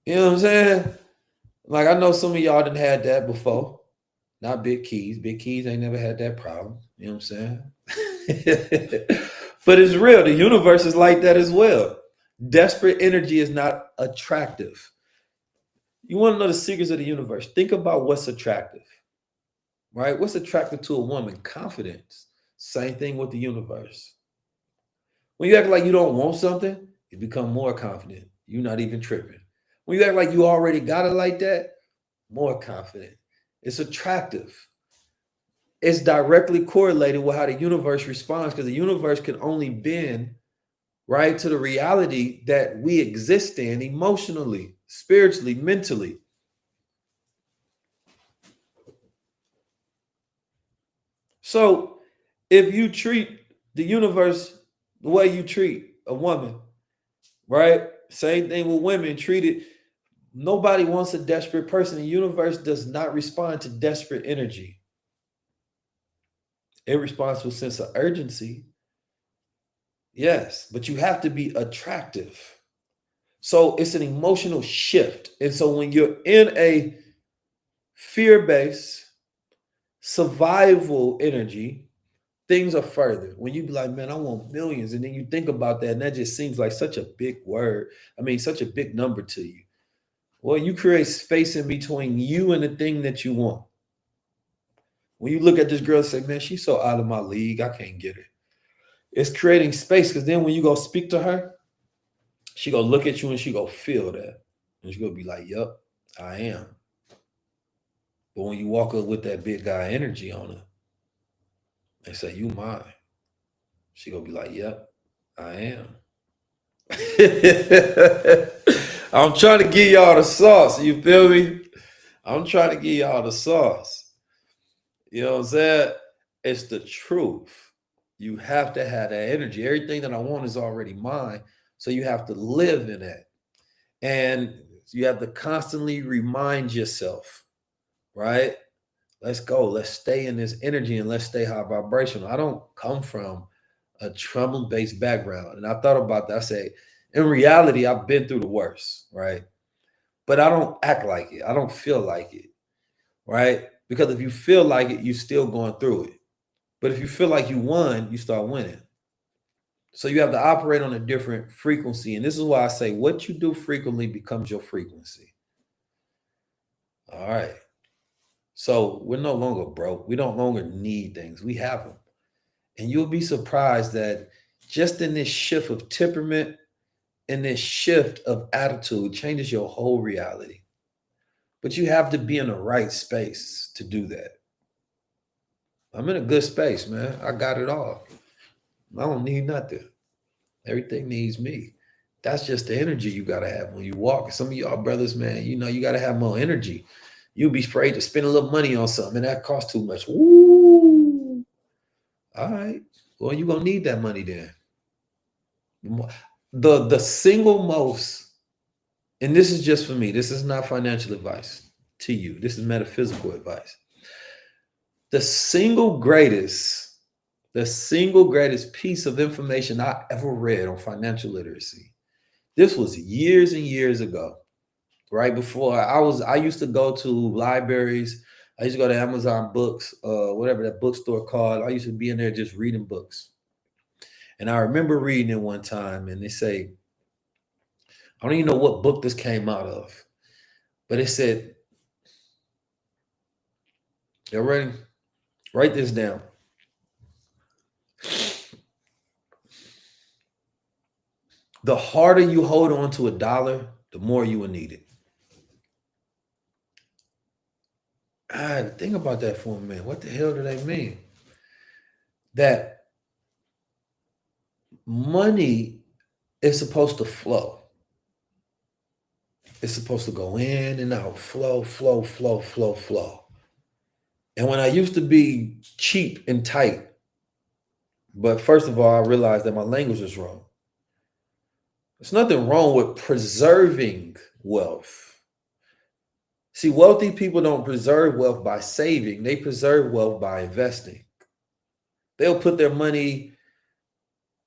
You know what I'm saying? Like, I know some of y'all done had that before. Not Big Keys. Big Keys ain't never had that problem. You know what I'm saying? But it's real. The universe is like that as well. Desperate energy is not attractive. You want to know the secrets of the universe? Think about what's attractive, right? What's attractive to a woman? Confidence. Same thing with the universe. When you act like you don't want something, you become more confident. You're not even tripping. When you act like you already got it like that, more confident. It's attractive. It's directly correlated with how the universe responds because the universe can only bend, right, to the reality that we exist in emotionally, spiritually, mentally. So if you treat the universe the way you treat a woman, right? Same thing with women treated. Nobody wants a desperate person. The universe does not respond to desperate energy. It responds to a sense of urgency. Yes, but you have to be attractive. So it's an emotional shift. And so when you're in a fear-based survival energy, things are further. When you be like, man, I want millions. And then you think about that, and that just seems like such a big word. I mean, such a big number to you. Well, you create space in between you and the thing that you want. When you look at this girl and say, man, she's so out of my league, I can't get her. It's creating space because then when you go speak to her, she gonna look at you and she gonna feel that. And she gonna be like, yep, I am. But when you walk up with that big guy energy on her and say, you mine, she gonna be like, yep, I am. I'm trying to give y'all the sauce. You feel me? I'm trying to give y'all the sauce. You know what I'm saying? It's the truth. You have to have that energy. Everything that I want is already mine. So you have to live in it. And you have to constantly remind yourself, right? Let's go. Let's stay in this energy and let's stay high vibrational. I don't come from a trauma-based background. And I thought about that. I say, in reality, I've been through the worst, right? But I don't act like it. I don't feel like it, right? Because if you feel like it, you're still going through it. But if you feel like you won, you start winning. So you have to operate on a different frequency. And this is why I say what you do frequently becomes your frequency. All right. So we're no longer broke. We don't longer need things. We have them. And you'll be surprised that just in this shift of temperament and this shift of attitude changes your whole reality. But you have to be in the right space to do that. I'm in a good space, man. I got it all. I don't need nothing. Everything needs me. That's just the energy you got to have when you walk. Some of y'all brothers, man, you know, you got to have more energy. You'll be afraid to spend a little money on something and that costs too much. Woo! All right. Well, you're going to need that money then. The single most, and this is just for me, this is not financial advice to you. This is metaphysical advice. The single greatest piece of information I ever read on financial literacy. This was years and years ago. right before I used to go to libraries. I used to go to Amazon Books, whatever that bookstore called. I used to be in there just reading books. And I remember reading it one time, and they say, I don't even know what book this came out of, but it said, "You ready? Write this down. The harder you hold on to a dollar, the more you will need it." I had to think about that for a minute. What the hell do they mean? That money is supposed to flow. It's supposed to go in and out, flow, flow, flow, flow, flow. And when I used to be cheap and tight, but first of all, I realized that my language was wrong. There's nothing wrong with preserving wealth. See, wealthy people don't preserve wealth by saving, they preserve wealth by investing. They'll put their money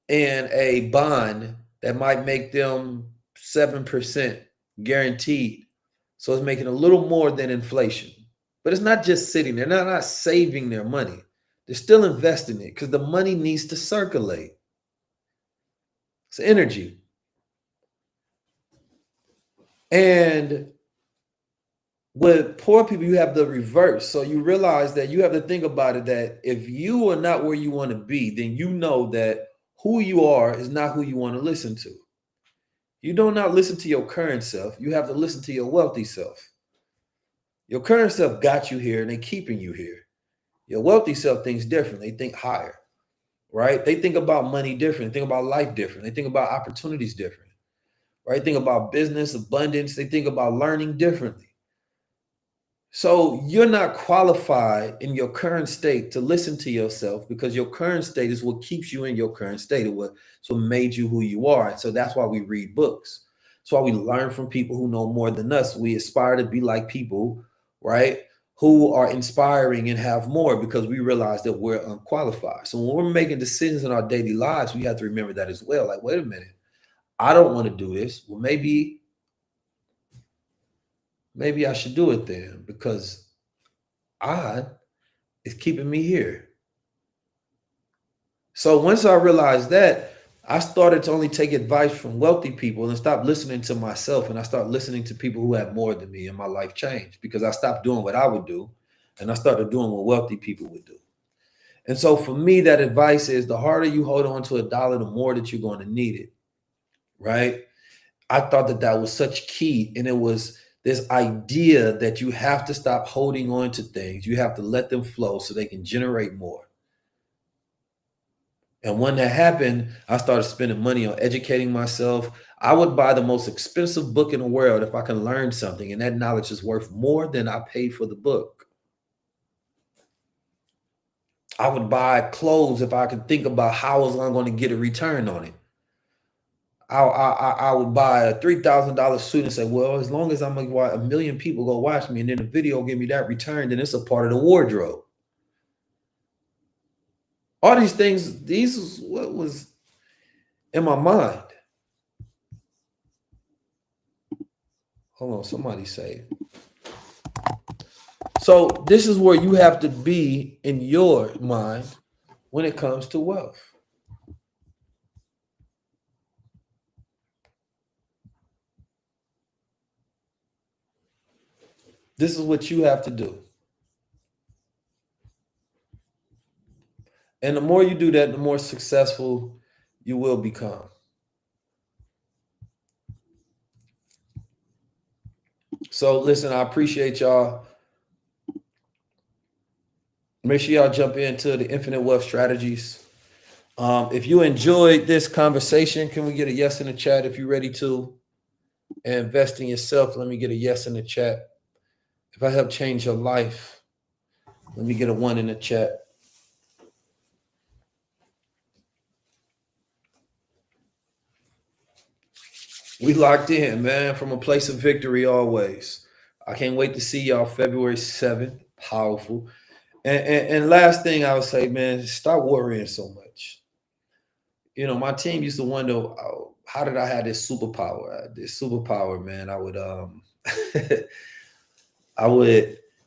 in a bond that might make them 7% guaranteed. So it's making a little more than inflation. But it's not just sitting there. They're not saving their money. They're still investing it because the money needs to circulate. It's energy. And with poor people, you have the reverse. So you realize that you have to think about it, that if you are not where you want to be, then you know that who you are is not who you want to listen to. You do not listen to your current self. You have to listen to your wealthy self. Your current self got you here and they're keeping you here. Your wealthy self thinks different. They think higher, right? They think about money different. They think about life different. They think about opportunities different, right? They think about business, abundance. They think about learning differently. So you're not qualified in your current state to listen to yourself, because your current state is what keeps you in your current state. It's what made you who you are. And so that's why we read books. That's why we learn from people who know more than us. We aspire to be like people, right, who are inspiring and have more, because we realize that we're unqualified. So when we're making decisions in our daily lives, we have to remember that as well. Like, wait a minute, I don't want to do this. Well, maybe I should do it then, because I is keeping me here. So once I realized that, I started to only take advice from wealthy people and stop listening to myself. And I started listening to people who had more than me, and my life changed because I stopped doing what I would do and I started doing what wealthy people would do. And so for me, that advice is, the harder you hold on to a dollar, the more that you're going to need it, right? I thought that that was such key. And it was this idea that you have to stop holding on to things. You have to let them flow so they can generate more. And when that happened, I started spending money on educating myself. I would buy the most expensive book in the world if I can learn something, and that knowledge is worth more than I paid for the book. I would buy clothes if I could think about how was I going to get a return on it. I would buy a $3,000 suit and say, well, as long as I'm going to watch 1 million people go watch me and then the video give me that return, then it's a part of the wardrobe. All these things, these is what was in my mind. Hold on, somebody say it. So this is where you have to be in your mind when it comes to wealth. This is what you have to do. And the more you do that, the more successful you will become. So listen, I appreciate y'all. Make sure y'all jump into the Infinite Wealth Strategies. If you enjoyed this conversation, can we get a yes in the chat if you're ready to invest in yourself? Let me get a yes in the chat. If I help change your life, let me get a 1 in the chat. We locked in, man, from a place of victory always. I can't wait to see y'all February 7th. Powerful. And last thing I would say, man, stop worrying so much. You know, my team used to wonder, oh, how did I have this superpower? This superpower, man.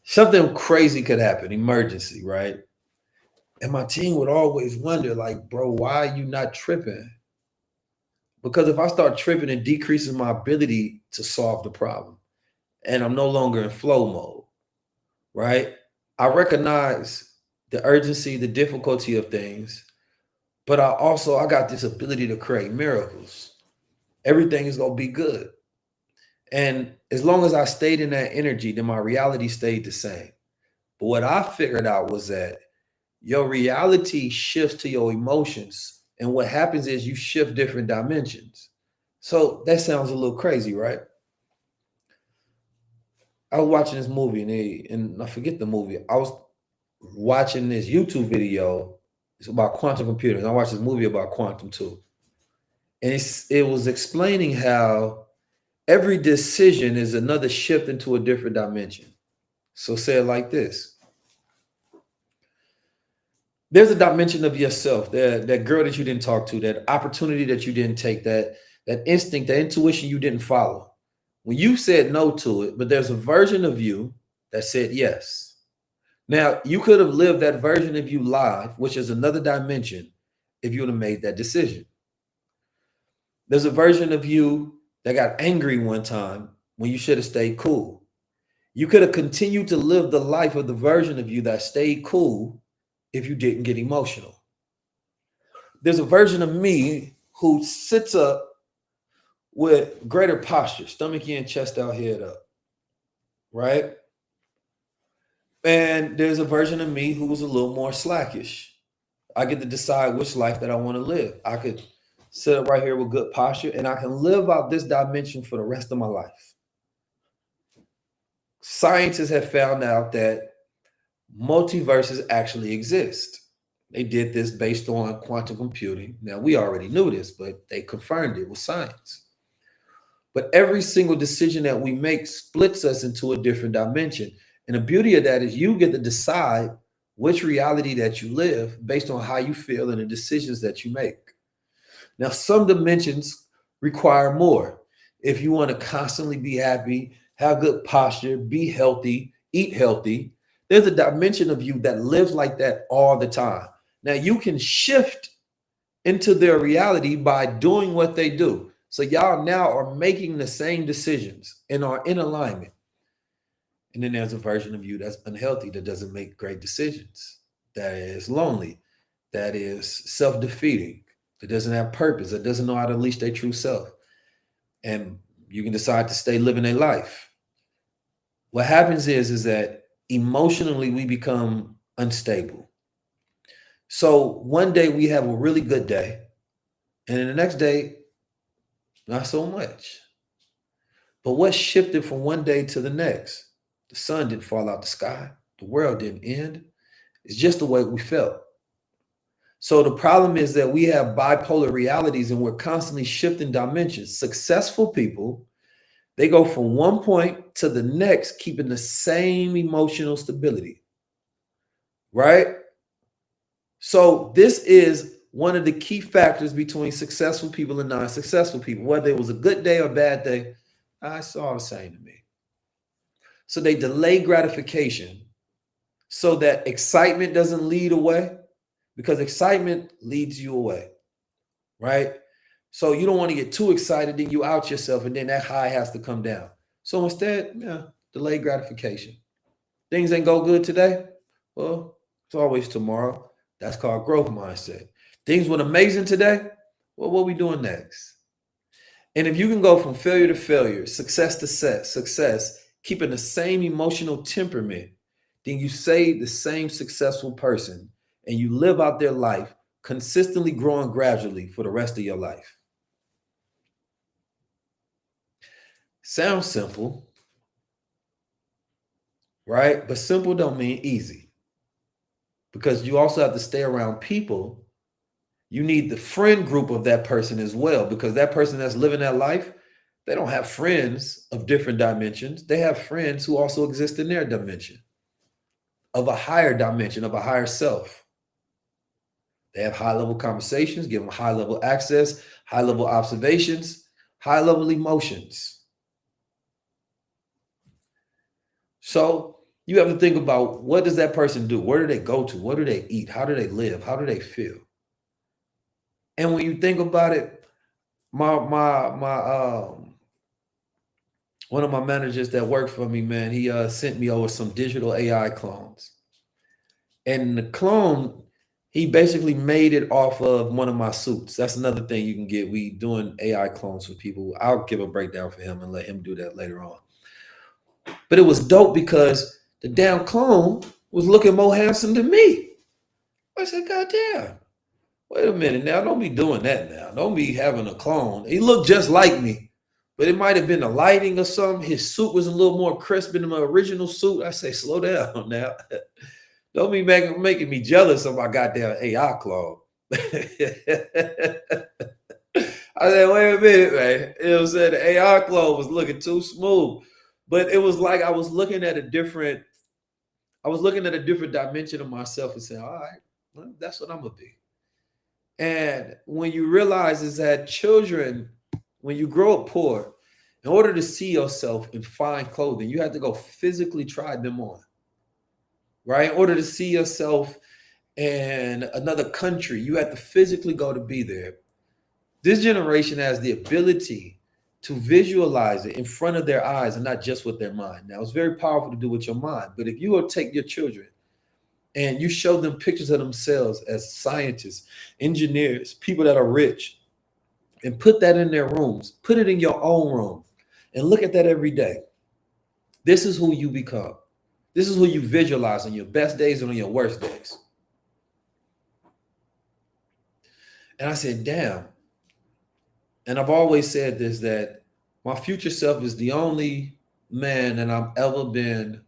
something crazy could happen, emergency, right? And my team would always wonder, like, bro, why are you not tripping? Because if I start tripping, it decreases my ability to solve the problem. And I'm no longer in flow mode, right? I recognize the urgency, the difficulty of things, but I got this ability to create miracles. Everything is gonna be good. And as long as I stayed in that energy, then my reality stayed the same. But what I figured out was that your reality shifts to your emotions. And what happens is you shift different dimensions. So that sounds a little crazy, right? I was watching this movie and I forget the movie. I was watching this YouTube video. It's about quantum computers. I watched this movie about quantum too. And it was explaining how every decision is another shift into a different dimension. So say it like this. There's a dimension of yourself, that girl that you didn't talk to, that opportunity that you didn't take, that instinct, that intuition you didn't follow. When you said no to it, but there's a version of you that said yes. Now, you could have lived that version of you live, which is another dimension, if you would have made that decision. There's a version of you that got angry one time when you should have stayed cool. You could have continued to live the life of the version of you that stayed cool if you didn't get emotional. There's a version of me who sits up with greater posture, stomach in, chest out, head up, right? And there's a version of me who's a little more slackish. I get to decide which life that I want to live. I could sit up right here with good posture and I can live out this dimension for the rest of my life. Scientists have found out that multiverses actually exist. They did this based on quantum computing. Now, we already knew this, but they confirmed it with science. But every single decision that we make splits us into a different dimension. And the beauty of that is you get to decide which reality that you live based on how you feel and the decisions that you make. Now, some dimensions require more. If you want to constantly be happy, have good posture, be healthy, eat healthy, there's a dimension of you that lives like that all the time. Now, you can shift into their reality by doing what they do. So y'all now are making the same decisions and are in alignment. And then there's a version of you that's unhealthy, that doesn't make great decisions, that is lonely, that is self-defeating, that doesn't have purpose, that doesn't know how to unleash their true self. And you can decide to stay living a life. What happens is that emotionally we become unstable. So one day we have a really good day, and then the next day, not so much. But what shifted from one day to the next? The sun didn't fall out the sky. The world didn't end. It's just the way we felt. So the problem is that we have bipolar realities and we're constantly shifting dimensions. Successful people, they go from one point to the next, keeping the same emotional stability, right? So this is one of the key factors between successful people and non-successful people. Whether it was a good day or a bad day, it's all the same to me. So they delay gratification so that excitement doesn't lead away, because excitement leads you away, right? So you don't want to get too excited, then you out yourself, and then that high has to come down. So instead, delay gratification. Things ain't go good today. Well, it's always tomorrow. That's called growth mindset. Things went amazing today. Well, what are we doing next? And if you can go from failure to failure, success to success, keeping the same emotional temperament, then you say the same successful person and you live out their life consistently growing gradually for the rest of your life. Sounds simple, right? But simple don't mean easy, because you also have to stay around people. You need the friend group of that person as well, because that person that's living that life, they don't have friends of different dimensions. They have friends who also exist in their dimension, of a higher dimension, of a higher self. They have high-level conversations, give them high-level access, high-level observations, high-level emotions. So you have to think about, what does that person do? Where do they go to? What do they eat? How do they live? How do they feel? And when you think about it, my one of my managers that worked for me, man, he sent me over some digital AI clones. And the clone, he basically made it off of one of my suits. That's another thing you can get. We doing AI clones for people. I'll give a breakdown for him and let him do that later on. But it was dope because the damn clone was looking more handsome than me. I said, God damn, wait a minute now. Don't be doing that now. Don't be having a clone. He looked just like me, but it might have been the lighting or something. His suit was a little more crisp than my original suit. I say, slow down now. Don't be making me jealous of my goddamn AI clone. I said, wait a minute, man. You know what I'm saying? The AI clone was looking too smooth. But it was like I was looking at a different dimension of myself and saying, all right, well, that's what I'm gonna be. And when you realize is that children, when you grow up poor, in order to see yourself in fine clothing, you have to go physically try them on. Right? In order to see yourself in another country, you have to physically go to be there. This generation has the ability to visualize it in front of their eyes and not just with their mind. Now, it's very powerful to do with your mind, but if you will take your children and you show them pictures of themselves as scientists, engineers, people that are rich, and put that in their rooms, put it in your own room, and look at that every day. This is who you become. This is who you visualize on your best days and on your worst days. And I said, damn. And I've always said this, that my future self is the only man that I've ever been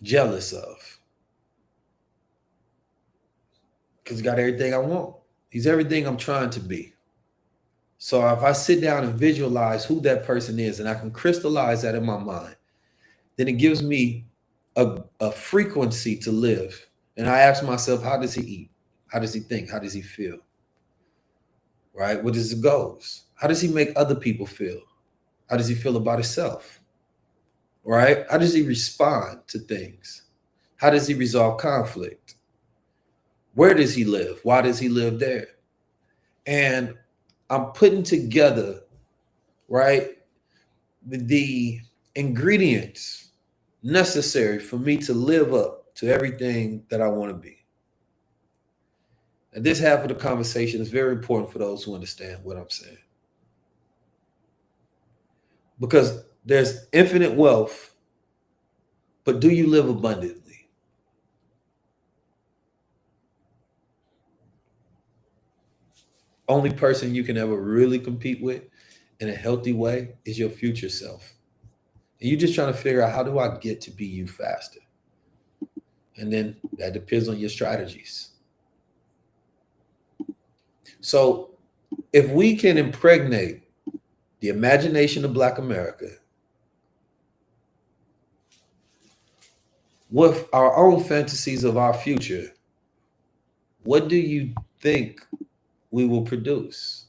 jealous of. Because he got everything I want. He's everything I'm trying to be. So if I sit down and visualize who that person is and I can crystallize that in my mind, then it gives me a frequency to live. And I ask myself, how does he eat? How does he think? How does he feel? Right? What is his goals? How does he make other people feel? How does he feel about himself? Right? How does he respond to things? How does he resolve conflict? Where does he live? Why does he live there? And I'm putting together, right, the ingredients necessary for me to live up to everything that I want to be. And this half of the conversation is very important for those who understand what I'm saying. Because there's infinite wealth, but do you live abundantly? Only person you can ever really compete with in a healthy way is your future self. And you're just trying to figure out, how do I get to be you faster? And then that depends on your strategies. So if we can impregnate the imagination of Black America with our own fantasies of our future, what do you think we will produce?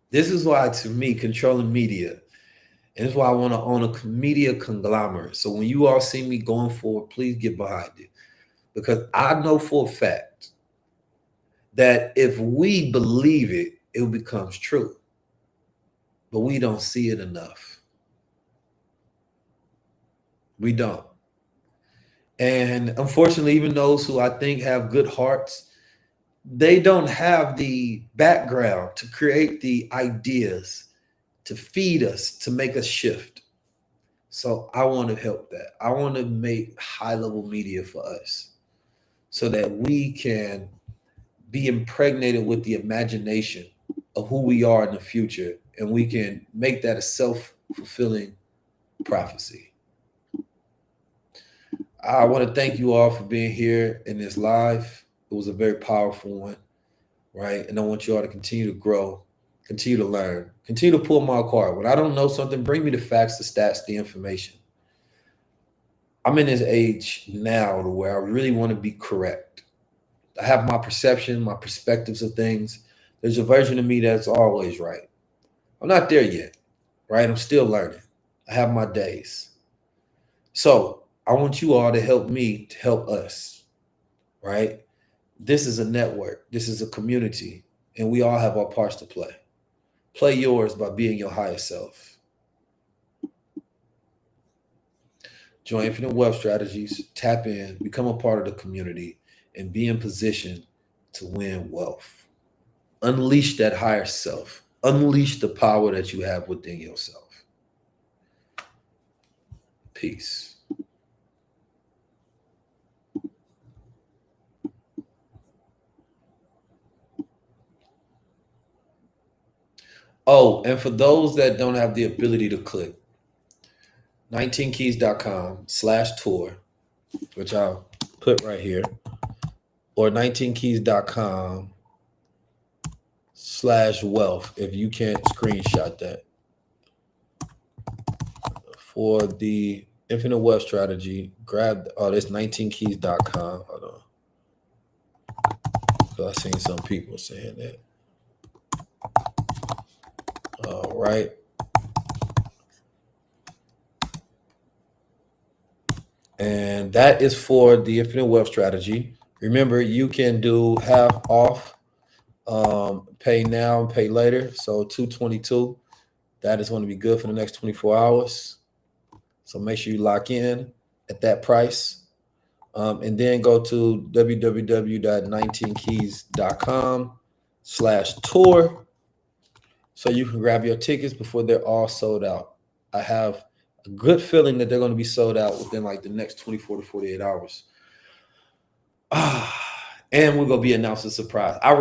This is why, to me, controlling media, and this is why I want to own a media conglomerate. So when you all see me going forward, please get behind it. Because I know for a fact that if we believe it, it becomes true. But we don't see it enough. We don't. And unfortunately, even those who I think have good hearts, they don't have the background to create the ideas, to feed us, to make us shift. So I want to help that. I want to make high-level media for us so that we can be impregnated with the imagination of who we are in the future, and we can make that a self-fulfilling prophecy. I want to thank you all for being here in this live. It was a very powerful one, right? And I want you all to continue to grow, continue to learn, continue to pull my card. When I don't know something, bring me the facts, the stats, the information. I'm in this age now to where I really want to be correct. I have my perception, my perspectives of things. There's a version of me that's always right. I'm not there yet, right? I'm still learning. I have my days. So I want you all to help me to help us, right? This is a network. This is a community, and we all have our parts to play. Play yours by being your highest self. Join Infinite Wealth Strategies, tap in, become a part of the community, and be in position to win wealth. Unleash that higher self. Unleash the power that you have within yourself. Peace. Oh, and for those that don't have the ability to click, 19keys.com/tour, which I'll put right here, or 19keys.com/wealth if you can't screenshot that. For the Infinite Wealth Strategy, grab, that's 19keys.com. Hold on. So I've seen some people saying that. All right. And that is for the Infinite Wealth Strategy. Remember, you can do half off, pay now and pay later. So $222. That is going to be good for the next 24 hours. So make sure you lock in at that price. And then go to www.19keys.com/tour so you can grab your tickets before they're all sold out. I have a good feeling that they're going to be sold out within like the next 24 to 48 hours. And we're going to be announcing a surprise. I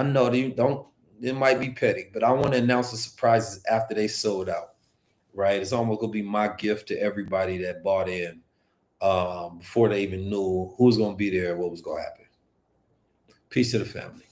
know it might be petty, but I want to announce the surprises after they sold out, right? It's almost going to be my gift to everybody that bought in before they even knew who was going to be there and what was going to happen. Peace to the family.